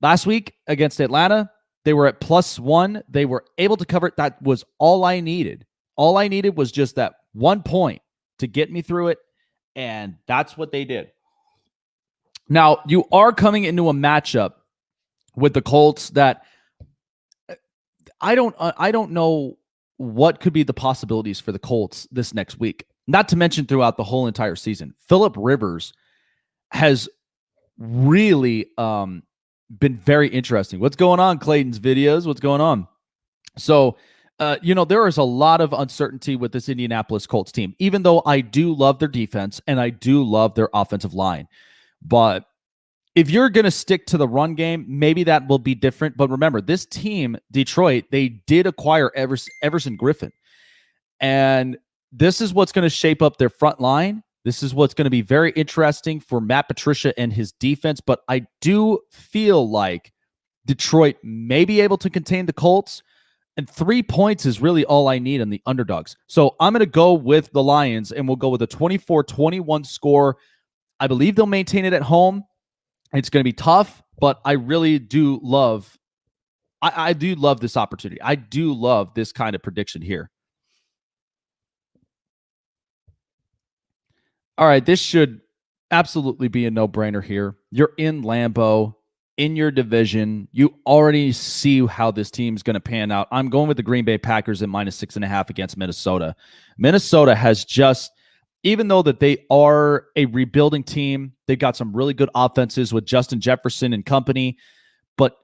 Last week against Atlanta, they were at +1. They were able to cover it. That was all I needed. All I needed was just that 1 point to get me through it, and that's what they did. Now, you are coming into a matchup with the Colts that I don't know what could be the possibilities for the Colts this next week. Not to mention throughout the whole entire season. Phillip Rivers has really been very interesting. What's going on, Clayton's videos? What's going on? So, there is a lot of uncertainty with this Indianapolis Colts team, even though I do love their defense and I do love their offensive line. But if you're going to stick to the run game, maybe that will be different. But remember, this team, Detroit, they did acquire Everson Griffin. And this is what's going to shape up their front line. This is what's going to be very interesting for Matt Patricia and his defense. But I do feel like Detroit may be able to contain the Colts. And 3 points is really all I need on the underdogs. So I'm going to go with the Lions, and we'll go with a 24-21 score. I believe they'll maintain it at home. It's going to be tough, but I really do love I do love this opportunity. I do love this kind of prediction here. All right, this should absolutely be a no-brainer here. You're in Lambeau, in your division. You already see how this team's going to pan out. I'm going with the Green Bay Packers at -6.5 against Minnesota. Minnesota has just, even though that they are a rebuilding team, they've got some really good offenses with Justin Jefferson and company. But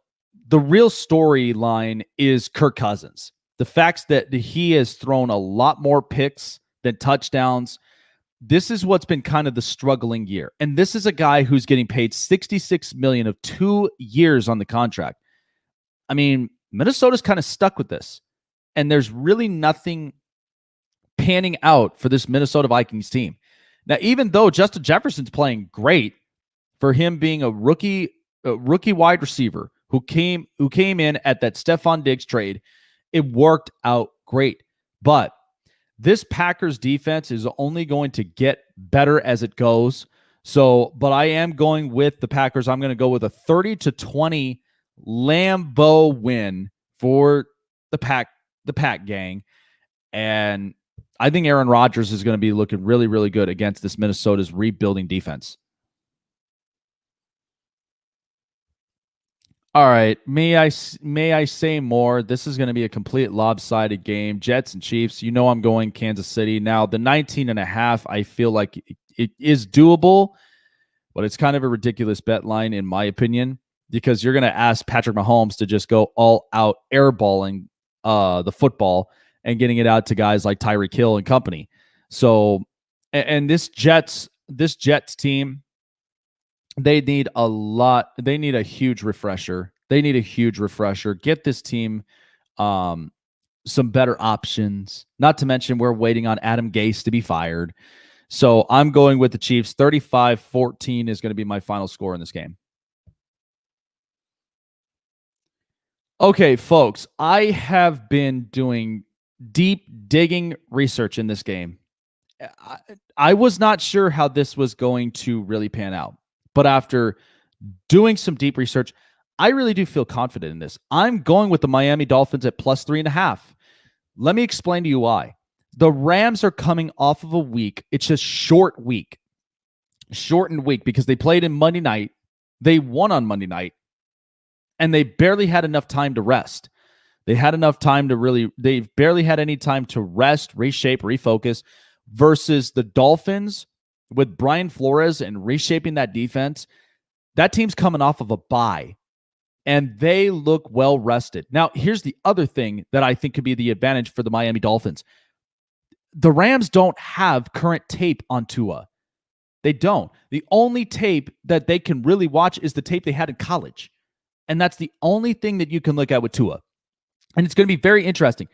the real storyline is Kirk Cousins. The fact that he has thrown a lot more picks than touchdowns. This is what's been kind of the struggling year. And this is a guy who's getting paid $66 million of 2 years on the contract. I mean, Minnesota's kind of stuck with this. And there's really nothing panning out for this Minnesota Vikings team. Now, even though Justin Jefferson's playing great, for him being a rookie wide receiver who came in at that Stephon Diggs trade, it worked out great. But this Packers defense is only going to get better as it goes. So, but I am going with the Packers. I'm going to go with a 30-20 Lambeau win for the Pack gang. And I think Aaron Rodgers is going to be looking really, really good against this Minnesota's rebuilding defense. All right, may I say more? This is going to be a complete lopsided game. Jets and Chiefs. You know I'm going Kansas City. Now, the 19 and a half, I feel like it is doable, but it's kind of a ridiculous bet line in my opinion because you're going to ask Patrick Mahomes to just go all out airballing the football and getting it out to guys like Tyreek Hill and company. So, and this Jets team, they need a lot. They need a huge refresher. They need a huge refresher. Get this team um, some better options. Not to mention, we're waiting on Adam Gase to be fired. So I'm going with the Chiefs. 35-14 is going to be my final score in this game. Okay, folks, I have been doing deep digging research in this game. I, I was not sure how this was going to really pan out. But after doing some deep research, I really do feel confident in this. I'm going with the Miami Dolphins at plus 3.5. Let me explain to you why. The Rams are coming off of a week. It's a shortened week because they played in Monday night. They won on Monday night, and they barely had enough time to rest. They've barely had any time to rest, reshape, refocus versus the Dolphins with Brian Flores and reshaping that defense. That team's coming off of a bye and they look well rested. Now, here's the other thing that I think could be the advantage for the Miami Dolphins. The Rams don't have current tape on Tua. They don't. The only tape that they can really watch is the tape they had in college. And that's the only thing that you can look at with Tua. And it's going to be very interesting.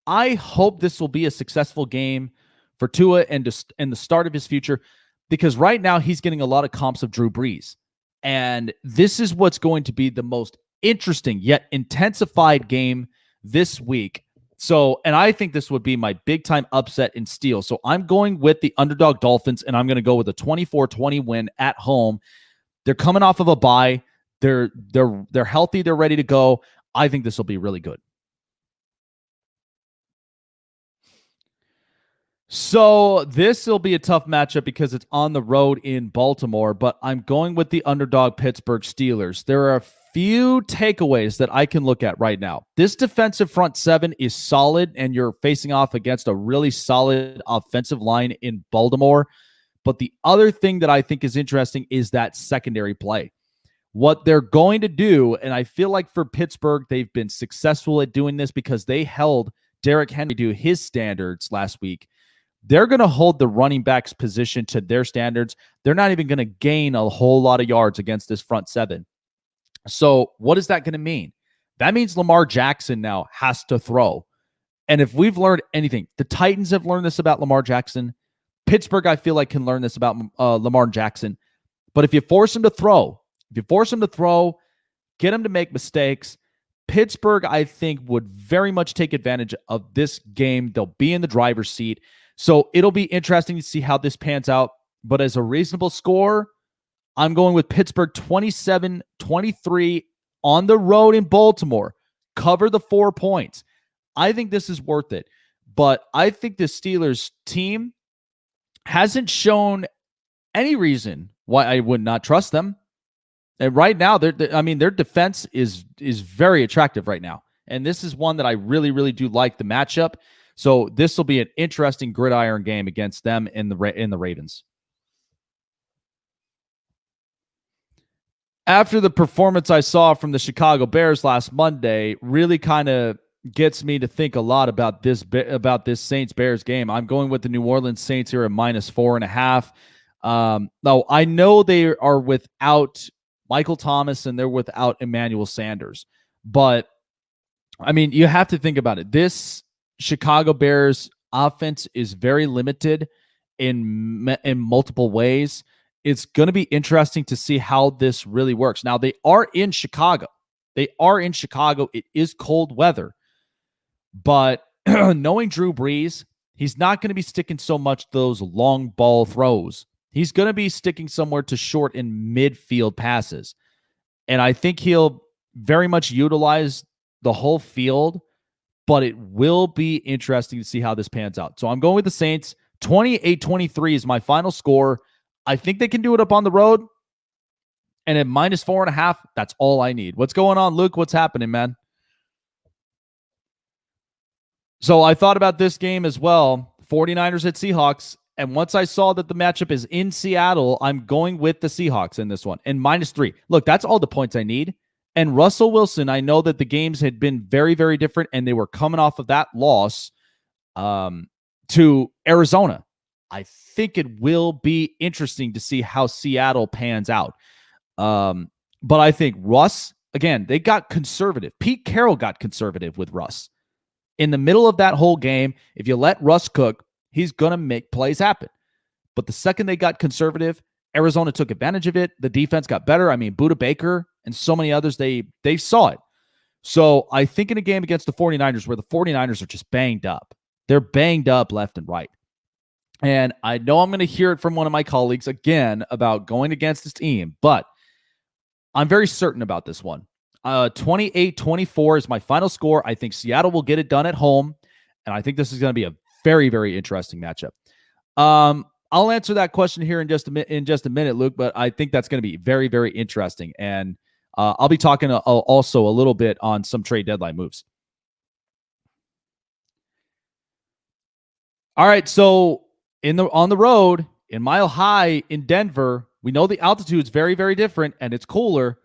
I hope this will be a successful game for Tua and the start of his future because right now he's getting a lot of comps of Drew Brees. And this is what's going to be the most interesting yet intensified game this week. So, and I think this would be my big time upset in steal. So I'm going with the underdog Dolphins, and I'm going to go with a 24-20 win at home. They're coming off of a bye. They're healthy. They're ready to go. I think this will be really good. So this will be a tough matchup because it's on the road in Baltimore, but I'm going with the underdog Pittsburgh Steelers. There are a few takeaways that I can look at right now. This defensive front seven is solid, and you're facing off against a really solid offensive line in Baltimore. But the other thing that I think is interesting is that secondary play. What they're going to do, and I feel like for Pittsburgh, they've been successful at doing this because they held Derrick Henry to his standards last week. They're going to hold the running back's position to their standards. They're not even going to gain a whole lot of yards against this front seven. So what is that going to mean? That means Lamar Jackson now has to throw. And if we've learned anything, the Titans have learned this about Lamar Jackson. Pittsburgh, I feel like, can learn this about Lamar Jackson. But if you force him to throw, get him to make mistakes, Pittsburgh, I think, would very much take advantage of this game. They'll be in the driver's seat. So it'll be interesting to see how this pans out. But as a reasonable score, I'm going with Pittsburgh 27-23 on the road in Baltimore. Cover the 4 points. I think this is worth it. But I think the Steelers team hasn't shown any reason why I would not trust them. And right now, their defense is very attractive right now. And this is one that I really, really do like the matchup. So this will be an interesting gridiron game against them in the Ravens. After the performance I saw from the Chicago Bears last Monday, really kind of gets me to think a lot about this Saints-Bears game. I'm going with the New Orleans Saints here at -4.5. Now, I know they are without Michael Thomas and they're without Emmanuel Sanders. But, I mean, you have to think about it. This Chicago Bears offense is very limited in multiple ways. It's going to be interesting to see how this really works. Now, they are in Chicago. It is cold weather. But knowing Drew Brees, he's not going to be sticking so much those long ball throws. He's going to be sticking somewhere to short and midfield passes. And I think he'll very much utilize the whole field, but it will be interesting to see how this pans out. So I'm going with the Saints. 28-23 is my final score. I think they can do it up on the road. And at -4.5, that's all I need. What's going on, Luke? What's happening, man? So I thought about this game as well. 49ers at Seahawks. And once I saw that the matchup is in Seattle, I'm going with the Seahawks in this one. And -3. Look, that's all the points I need. And Russell Wilson, I know that the games had been very, very different, and they were coming off of that loss to Arizona. I think it will be interesting to see how Seattle pans out. But I think Russ, again, they got conservative. Pete Carroll got conservative with Russ. In the middle of that whole game, if you let Russ cook, he's going to make plays happen. But the second they got conservative, Arizona took advantage of it. The defense got better. I mean, Budda Baker and so many others, they saw it. So I think in a game against the 49ers where the 49ers are just banged up, they're banged up left and right. And I know I'm going to hear it from one of my colleagues again about going against this team, but I'm very certain about this one. 28-24 is my final score. I think Seattle will get it done at home, and I think this is going to be a very, very interesting matchup. I'll answer that question here in just a minute, Luke, but I think that's going to be very, very interesting. And I'll be talking also a little bit on some trade deadline moves. All right, so on the road in Mile High in Denver, we know the altitude is very, very different and it's cooler,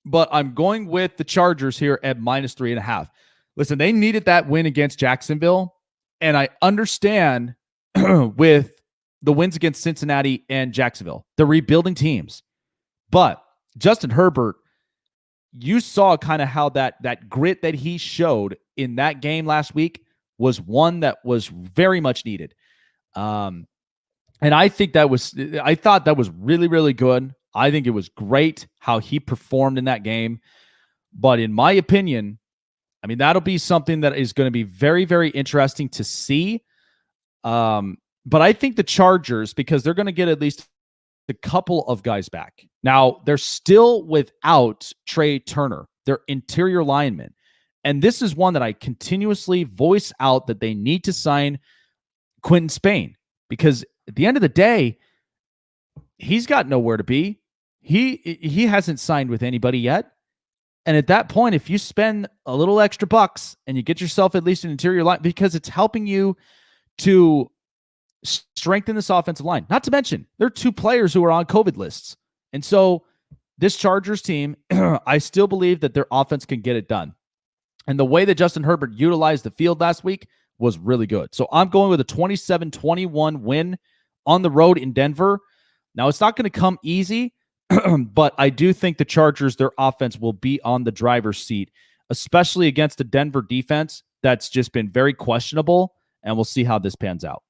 but I'm going with the Chargers here at -3.5. Listen, they needed that win against Jacksonville, and I understand with the wins against Cincinnati and Jacksonville, the rebuilding teams. But Justin Herbert, you saw kind of how that grit that he showed in that game last week was one that was very much needed. And I thought that was really, really good. I think it was great how he performed in that game. But in my opinion, I mean, that'll be something that is going to be very, very interesting to see. But I think the Chargers, because they're going to get at least a couple of guys back. Now, they're still without Trey Turner, their interior lineman. And this is one that I continuously voice out that they need to sign Quentin Spain, because at the end of the day, he's got nowhere to be. He hasn't signed with anybody yet. And at that point, if you spend a little extra bucks and you get yourself at least an interior line, because it's helping you to strengthen this offensive line. Not to mention, there are 2 players who are on COVID lists. And so this Chargers team, I still believe that their offense can get it done. And the way that Justin Herbert utilized the field last week was really good. So I'm going with a 27-21 win on the road in Denver. Now, it's not going to come easy, but I do think the Chargers, their offense will be on the driver's seat, especially against the Denver defense that's just been very questionable, and we'll see how this pans out.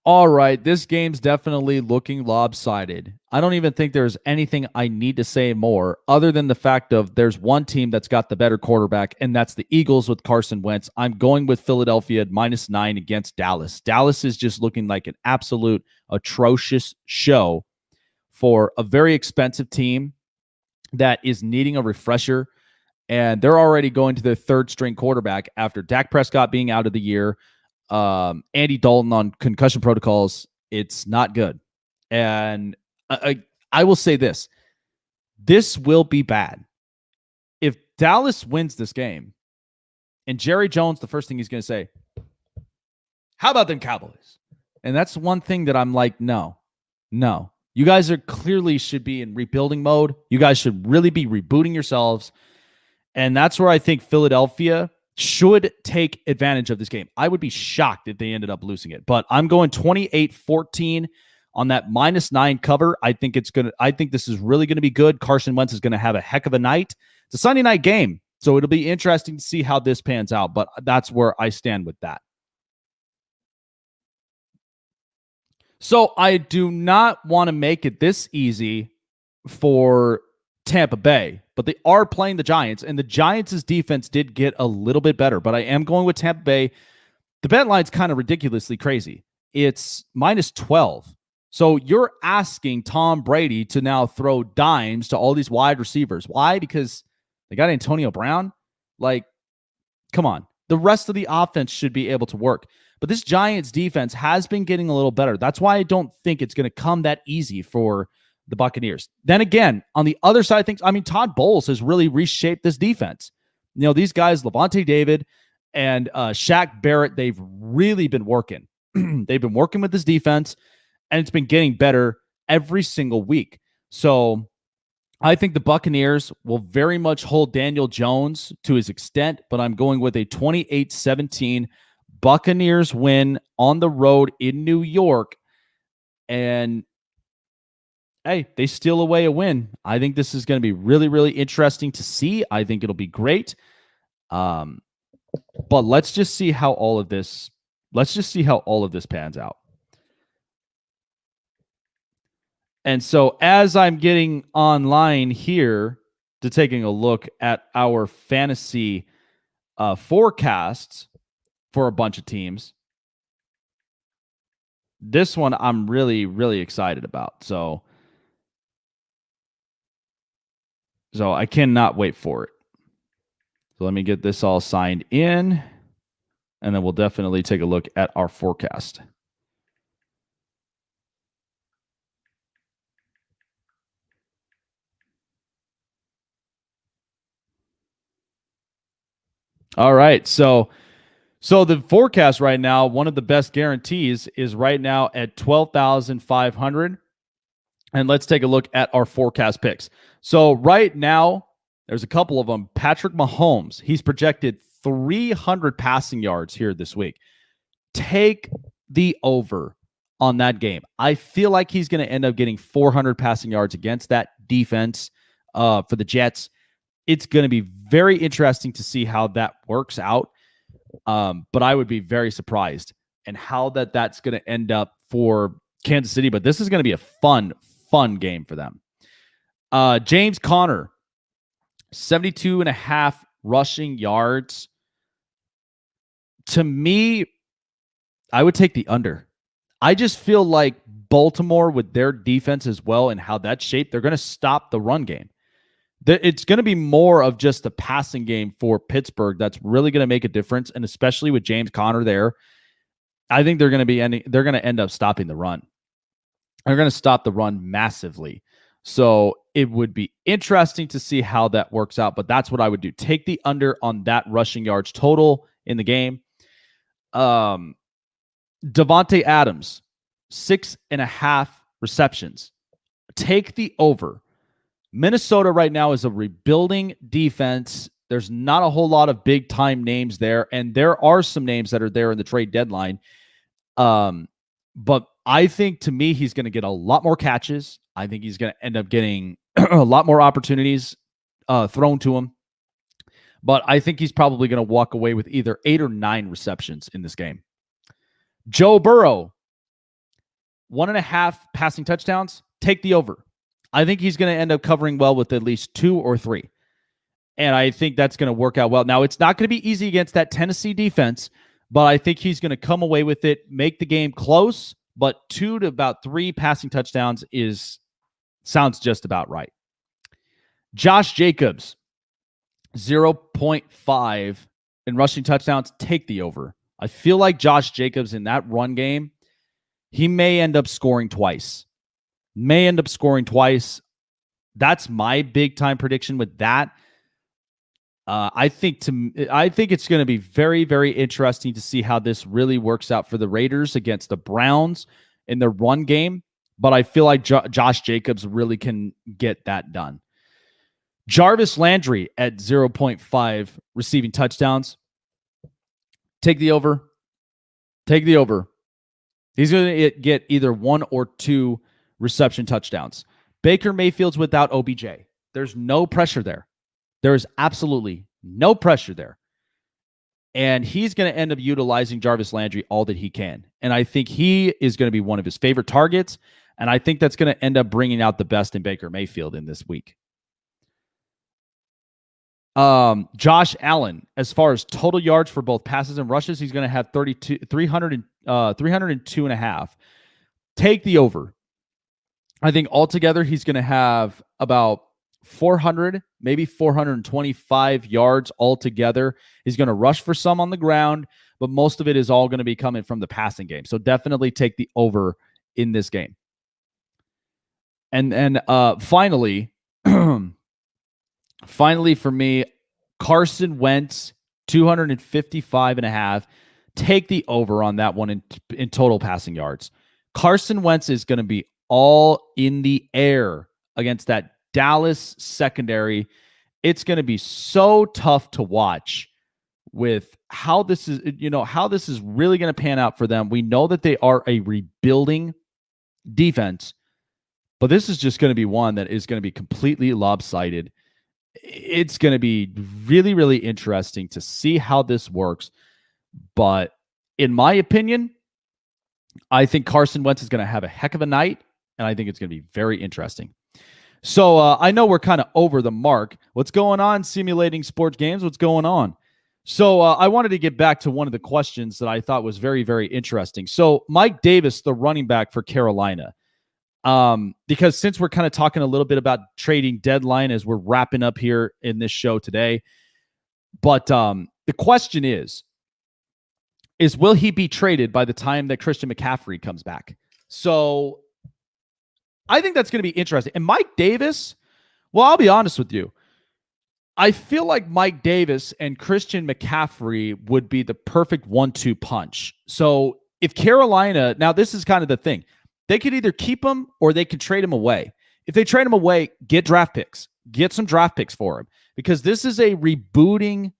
All right, this game's definitely looking lopsided. I don't even think there's anything I need to say more other than the fact of there's one team that's got the better quarterback, and that's the Eagles with Carson Wentz. I'm going with Philadelphia at -9 against Dallas. Dallas is just looking like an absolute atrocious show for a very expensive team that is needing a refresher, and they're already going to their 3rd-string quarterback after Dak Prescott being out of the year. Andy Dalton on concussion protocols. It's not good. And I will say this will be bad. If Dallas wins this game and Jerry Jones, the first thing he's going to say, how about them Cowboys? And that's one thing that I'm like, no, you guys are clearly should be in rebuilding mode. You guys should really be rebooting yourselves. And that's where I think Philadelphia should take advantage of this game. I would be shocked if they ended up losing it, but I'm going 28-14 on that -9 cover. I think this is really going to be good. Carson Wentz is going to have a heck of a night. It's a Sunday night game, so it'll be interesting to see how this pans out, but that's where I stand with that. So I do not want to make it this easy for Tampa Bay, but they are playing the Giants, and the Giants' defense did get a little bit better, but I am going with Tampa Bay. The bet line's kind of ridiculously crazy. It's -12. So you're asking Tom Brady to now throw dimes to all these wide receivers. Why? Because they got Antonio Brown? Like, come on. The rest of the offense should be able to work. But this Giants defense has been getting a little better. That's why I don't think it's going to come that easy for the Buccaneers. Then again, on the other side of things, I mean, Todd Bowles has really reshaped this defense. These guys, Levante David and Shaq Barrett, they've really been working. They've been working with this defense, and it's been getting better every single week. So I think the Buccaneers will very much hold Daniel Jones to his extent, but I'm going with a 28-17 Buccaneers win on the road in New York. And hey, they steal away a win. I think this is going to be really, really interesting to see. I think it'll be great. But let's just see how all of this pans out. And so as I'm getting online here to taking a look at our fantasy forecasts for a bunch of teams, this one I'm really, really excited about. So I cannot wait for it. So let me get this all signed in, and then we'll definitely take a look at our forecast. All right. So the forecast right now, one of the best guarantees is right now at 12,500. And let's take a look at our forecast picks. So right now, there's a couple of them. Patrick Mahomes, he's projected 300 passing yards here this week. Take the over on that game. I feel like he's going to end up getting 400 passing yards against that defense for the Jets. It's going to be very interesting to see how that works out. But I would be very surprised and how that's going to end up for Kansas City. But this is going to be a fun game for them. James Conner, 72.5 rushing yards. To me, I would take the under. I just feel like Baltimore, with their defense as well and how that's shaped, they're going to stop the run game. It's going to be more of just the passing game for Pittsburgh that's really going to make a difference, and especially with James Conner there, I think they're going to end up stopping the run. They're going to stop the run massively. So it would be interesting to see how that works out, but that's what I would do. Take the under on that rushing yards total in the game. Devontae Adams, 6.5 receptions. Take the over. Minnesota right now is a rebuilding defense. There's not a whole lot of big-time names there, and there are some names that are there in the trade deadline. But I think, to me, he's going to get a lot more catches. I think he's going to end up getting a lot more opportunities thrown to him. But I think he's probably going to walk away with either 8 or 9 receptions in this game. Joe Burrow, 1.5 passing touchdowns. Take the over. I think he's going to end up covering well with at least 2 or 3. And I think that's going to work out well. Now, it's not going to be easy against that Tennessee defense, but I think he's going to come away with it, make the game close, but 2 to about 3 passing touchdowns sounds just about right. Josh Jacobs, 0.5 in rushing touchdowns. Take the over. I feel like Josh Jacobs in that run game, he may end up scoring twice. That's my big time prediction with that. I think it's going to be very, very interesting to see how this really works out for the Raiders against the Browns in their run game. But I feel like Josh Jacobs really can get that done. Jarvis Landry at 0.5 receiving touchdowns. Take the over. He's going to get either 1 or 2 reception touchdowns. Baker Mayfield's without OBJ. There's no pressure there. There is absolutely no pressure there. And he's going to end up utilizing Jarvis Landry all that he can. And I think he is going to be one of his favorite targets. And I think that's going to end up bringing out the best in Baker Mayfield in this week. Josh Allen, as far as total yards for both passes and rushes, he's going to have 302.5. Take the over. I think altogether he's going to have about 400, maybe 425 yards altogether. He's going to rush for some on the ground, but most of it is all going to be coming from the passing game. So definitely take the over in this game. And finally, finally for me, Carson Wentz, 255.5. Take the over on that one in total passing yards. Carson Wentz is going to be all in the air against that Dallas secondary. It's going to be so tough to watch with how this is, how this is really going to pan out for them. We know that they are a rebuilding defense, but this is just going to be one that is going to be completely lopsided. It's going to be really, really interesting to see how this works. But in my opinion, I think Carson Wentz is going to have a heck of a night, and I think it's going to be very interesting. So I know we're kind of over the mark. What's going on, Simulating Sports Games? What's going on? So I wanted to get back to one of the questions that I thought was very, very interesting. So Mike Davis, the running back for Carolina, because since we're kind of talking a little bit about trading deadline as we're wrapping up here in this show today, but the question is will he be traded by the time that Christian McCaffrey comes back? So I think that's going to be interesting. And Mike Davis, well, I'll be honest with you. I feel like Mike Davis and Christian McCaffrey would be the perfect 1-2 punch. So if Carolina, now this is kind of the thing, they could either keep him or they could trade him away. If they trade him away, get draft picks. Get some draft picks for him, because this is a rebooting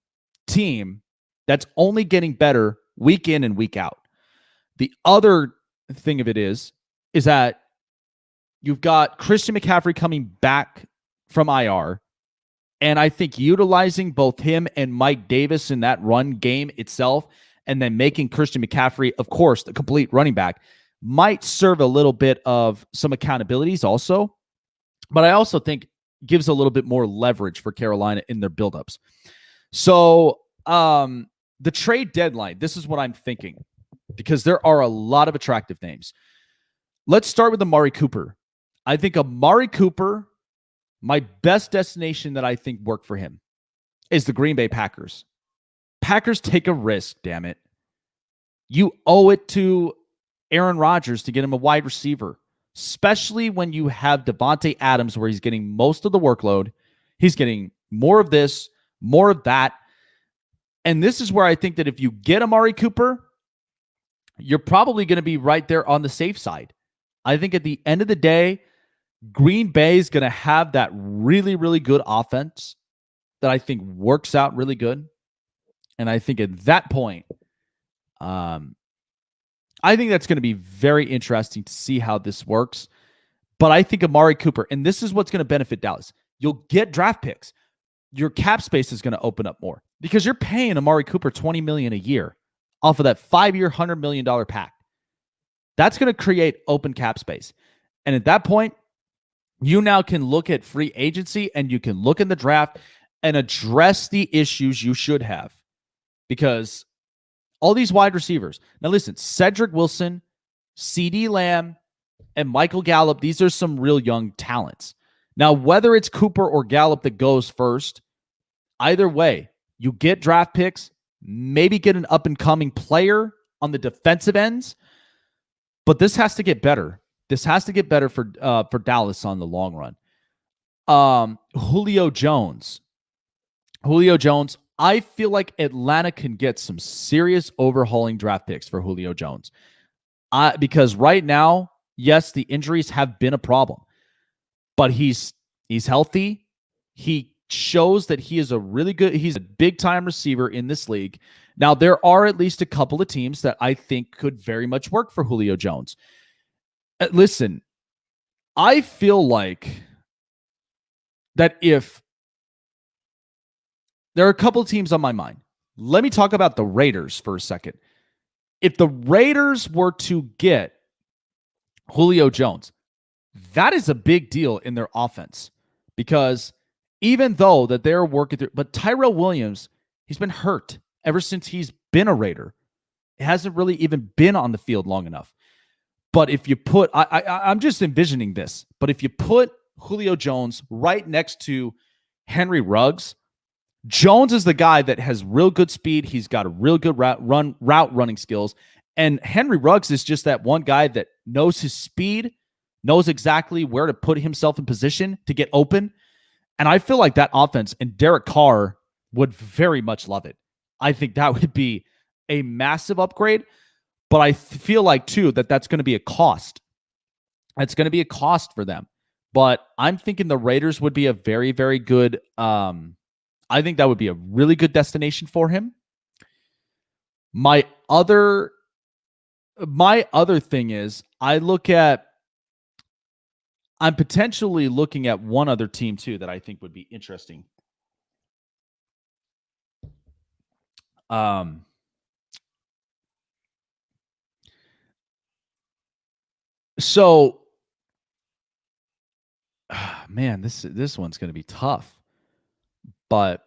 team that's only getting better week in and week out. The other thing of it is that you've got Christian McCaffrey coming back from IR, and I think utilizing both him and Mike Davis in that run game itself, and then making Christian McCaffrey, of course, the complete running back, might serve a little bit of some accountabilities also. But I also think gives a little bit more leverage for Carolina in their buildups. So the trade deadline, this is what I'm thinking, because there are a lot of attractive names. Let's start with Amari Cooper. I think Amari Cooper, my best destination that I think worked for him is the Green Bay Packers. Packers take a risk, damn it. You owe it to Aaron Rodgers to get him a wide receiver, especially when you have Devontae Adams, where he's getting most of the workload. He's getting more of this, more of that. And this is where I think that if you get Amari Cooper, you're probably going to be right there on the safe side. I think at the end of the day, Green Bay is going to have that really, really good offense that I think works out really good. And I think at that point, I think that's going to be very interesting to see how this works. But I think Amari Cooper, and this is what's going to benefit Dallas. You'll get draft picks. Your cap space is going to open up more because you're paying Amari Cooper $20 million a year off of that 5-year, $100 million pact. That's going to create open cap space. And at that point, you now can look at free agency and you can look in the draft and address the issues you should have. Because all these wide receivers, now listen, Cedric Wilson, CeeDee Lamb, and Michael Gallup, these are some real young talents. Now, whether it's Cooper or Gallup that goes first, either way, you get draft picks, maybe get an up-and-coming player on the defensive ends, but this has to get better. This has to get better for Dallas on the long run. Julio Jones, I feel like Atlanta can get some serious overhauling draft picks for Julio Jones. Because right now, yes, the injuries have been a problem, but he's healthy. He shows that he's a big-time receiver in this league. Now, there are at least a couple of teams that I think could very much work for Julio Jones. Listen, I feel like that if there are a couple of teams on my mind. Let me talk about the Raiders for a second. If the Raiders were to get Julio Jones, that is a big deal in their offense, because even though that they're working through, but Tyrell Williams, he's been hurt ever since he's been a Raider. It hasn't really even been on the field long enough. But if you put, I'm just envisioning this, but if you put Julio Jones right next to Henry Ruggs, Jones is the guy that has real good speed. He's got a real good route running skills. And Henry Ruggs is just that one guy that knows his speed, knows exactly where to put himself in position to get open. And I feel like that offense and Derek Carr would very much love it. I think that would be a massive upgrade. But I feel like, too, that that's going to be a cost. It's going to be a cost for them. But I'm thinking the Raiders would be a very, very good I think that would be a really good destination for him. My other thing is I'm potentially looking at one other team too that I think would be interesting. So man, this one's going to be tough. But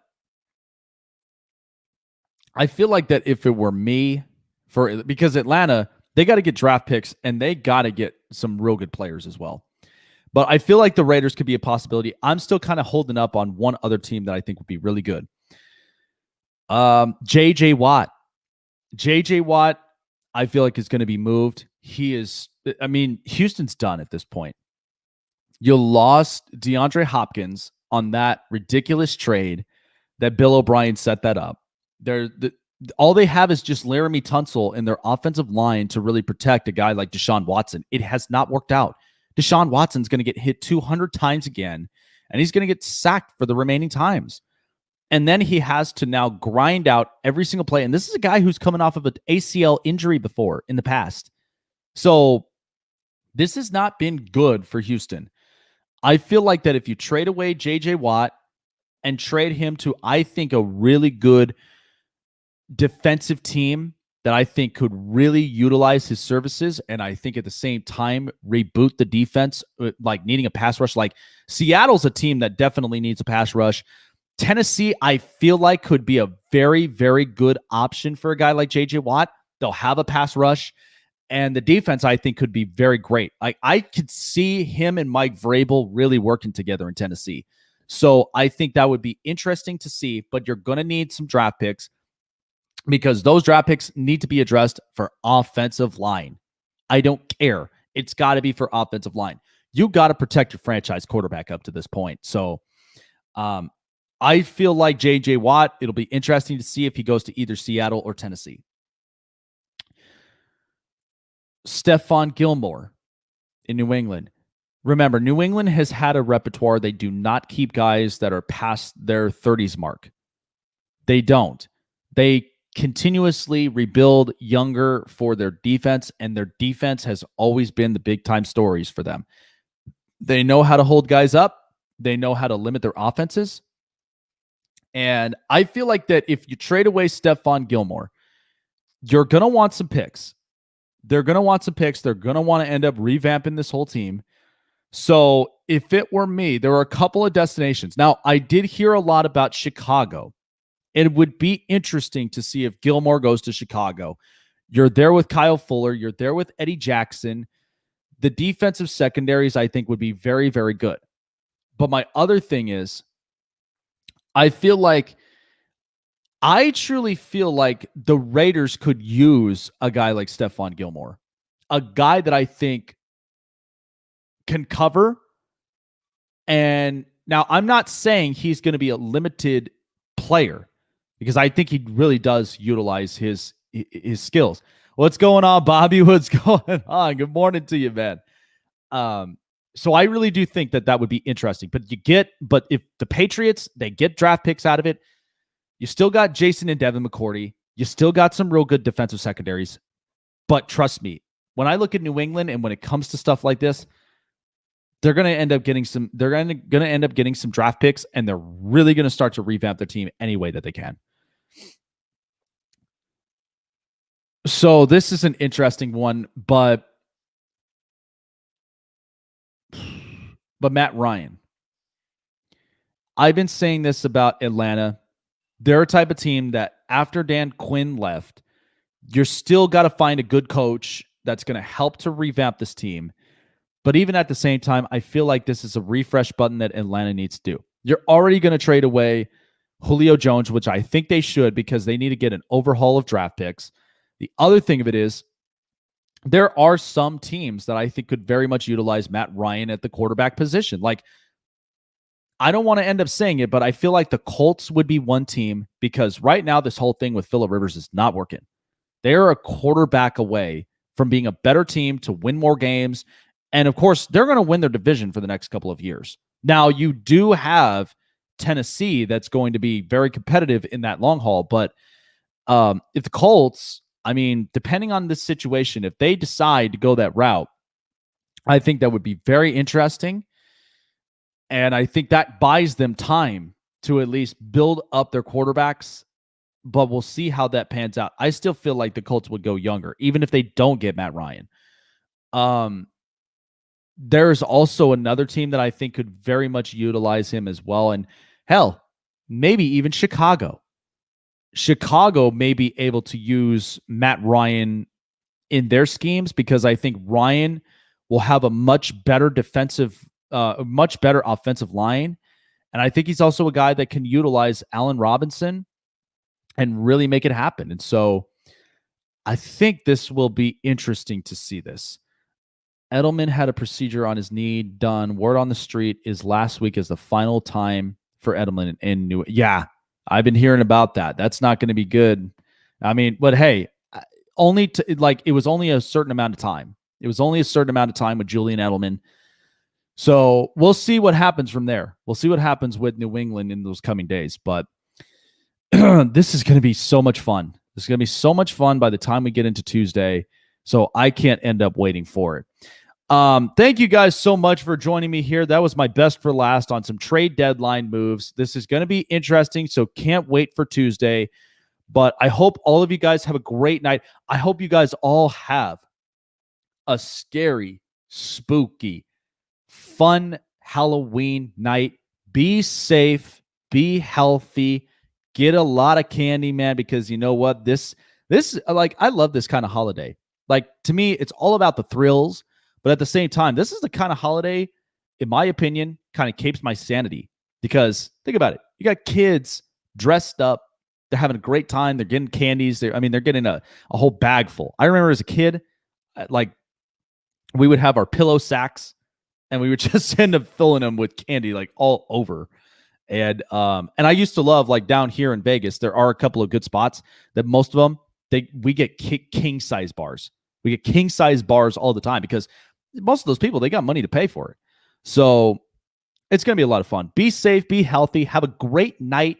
I feel like that if it were me, because Atlanta, they got to get draft picks and they got to get some real good players as well. But I feel like the Raiders could be a possibility. I'm still kind of holding up on one other team that I think would be really good. J.J. Watt. J.J. Watt, I feel like is going to be moved. Houston's done at this point. You lost DeAndre Hopkins on that ridiculous trade that Bill O'Brien set that up. All they have is just Laramie Tunsil in their offensive line to really protect a guy like Deshaun Watson. It has not worked out. Deshaun Watson's going to get hit 200 times again, and he's going to get sacked for the remaining times. And then he has to now grind out every single play. And this is a guy who's coming off of an ACL injury before in the past. So this has not been good for Houston. I feel like that if you trade away J.J. Watt and trade him to, I think, a really good defensive team that I think could really utilize his services, and I think at the same time reboot the defense, like needing a pass rush. Like Seattle's a team that definitely needs a pass rush. Tennessee, I feel like, could be a very, very good option for a guy like J.J. Watt. They'll have a pass rush, and the defense, I think, could be very great. Like I could see him and Mike Vrabel really working together in Tennessee. So I think that would be interesting to see, but you're going to need some draft picks because those draft picks need to be addressed for offensive line. I don't care. It's got to be for offensive line. You got to protect your franchise quarterback up to this point. So I feel like J.J. Watt, it'll be interesting to see if he goes to either Seattle or Tennessee. Stephon Gilmore in New England. Remember, New England has had a repertoire. They do not keep guys that are past their 30s mark. They don't. They continuously rebuild younger for their defense, and their defense has always been the big-time stories for them. They know how to hold guys up. They know how to limit their offenses. And I feel like that if you trade away Stephon Gilmore, you're going to want some picks. They're going to want some picks. They're going to want to end up revamping this whole team. So if it were me, there are a couple of destinations. Now, I did hear a lot about Chicago. It would be interesting to see if Gilmore goes to Chicago. You're there with Kyle Fuller. You're there with Eddie Jackson. The defensive secondaries, I think, would be very, very good. But my other thing is, I truly feel like the Raiders could use a guy like Stephon Gilmore, a guy that I think can cover. And now I'm not saying he's going to be a limited player because I think he really does utilize his skills. What's going on, Bobby? What's going on? Good morning to you, man. So I really do think that would be interesting. But if the Patriots, they get draft picks out of it, you still got Jason and Devin McCourty. You still got some real good defensive secondaries. But trust me, when I look at New England and when it comes to stuff like this, they're going to end up getting some. They're going to end up getting some draft picks, and they're really going to start to revamp their team any way that they can. So this is an interesting one, but Matt Ryan. I've been saying this about Atlanta. They're a type of team that after Dan Quinn left, you're still got to find a good coach that's going to help to revamp this team. But even at the same time, I feel like this is a refresh button that Atlanta needs to do. You're already going to trade away Julio Jones, which I think they should because they need to get an overhaul of draft picks. The other thing of it is there are some teams that I think could very much utilize Matt Ryan at the quarterback position. Like, I don't want to end up saying it, but I feel like the Colts would be one team because right now this whole thing with Phillip Rivers is not working. They're a quarterback away from being a better team to win more games. And of course, they're going to win their division for the next couple of years. Now, you do have Tennessee that's going to be very competitive in that long haul. But if the Colts, I mean, depending on this situation, if they decide to go that route, I think that would be very interesting. And I think that buys them time to at least build up their quarterbacks. But we'll see how that pans out. I still feel like the Colts would go younger, even if they don't get Matt Ryan. There's also another team that I think could very much utilize him as well. And hell, maybe even Chicago. Chicago may be able to use Matt Ryan in their schemes because I think Ryan will have a much better offensive line. And I think he's also a guy that can utilize Allen Robinson and really make it happen. And so I think this will be interesting to see this. Edelman had a procedure on his knee done. Word on the street is last week is the final time for Edelman in New. Yeah, I've been hearing about that. That's not going to be good. I mean, but hey, it was only a certain amount of time. It was only a certain amount of time with Julian Edelman. So we'll see what happens from there. We'll see what happens with New England in those coming days. But this is going to be so much fun. This is going to be so much fun by the time we get into Tuesday. So I can't end up waiting for it. Thank you guys so much for joining me here. That was my best for last on some trade deadline moves. This is going to be interesting, so can't wait for Tuesday. But I hope all of you guys have a great night. I hope you guys all have a scary, spooky, fun Halloween night. Be safe, be healthy, get a lot of candy, man, because you know what? This like, I love this kind of holiday. Like, to me, it's all about the thrills, but at the same time, this is the kind of holiday, in my opinion, kind of keeps my sanity. Because think about it. You got kids dressed up. They're having a great time. They're getting candies. They're getting a whole bag full. I remember as a kid, like, we would have our pillow sacks and we would just end up filling them with candy like all over. And I used to love, like, down here in Vegas, there are a couple of good spots that most of them, we get king size bars. We get king size bars all the time because most of those people, they got money to pay for it. So it's going to be a lot of fun. Be safe, be healthy, have a great night.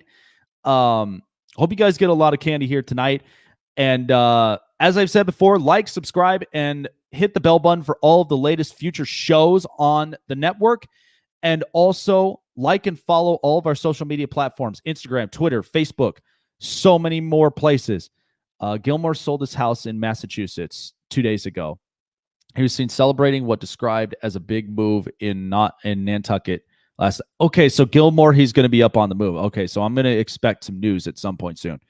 Hope you guys get a lot of candy here tonight. And as I've said before, like, subscribe, and hit the bell button for all of the latest future shows on the network. And also like and follow all of our social media platforms, Instagram, Twitter, Facebook, so many more places. Gilmore sold his house in Massachusetts 2 days ago. He was seen celebrating what described as a big move in Nantucket last. Okay, so Gilmore, he's going to be up on the move. Okay, so I'm going to expect some news at some point soon.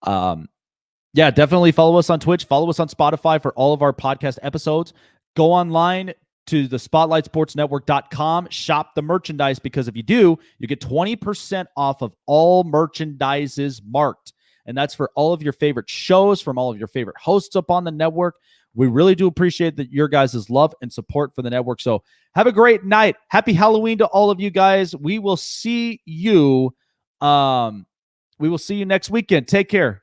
Yeah, definitely follow us on Twitch. Follow us on Spotify for all of our podcast episodes. Go online to the spotlightsportsnetwork.com. Shop the merchandise, because if you do, you get 20% off of all merchandises marked. And that's for all of your favorite shows from all of your favorite hosts up on the network. We really do appreciate your guys' love and support for the network. So have a great night. Happy Halloween to all of you guys. We will see you. We will see you next weekend. Take care.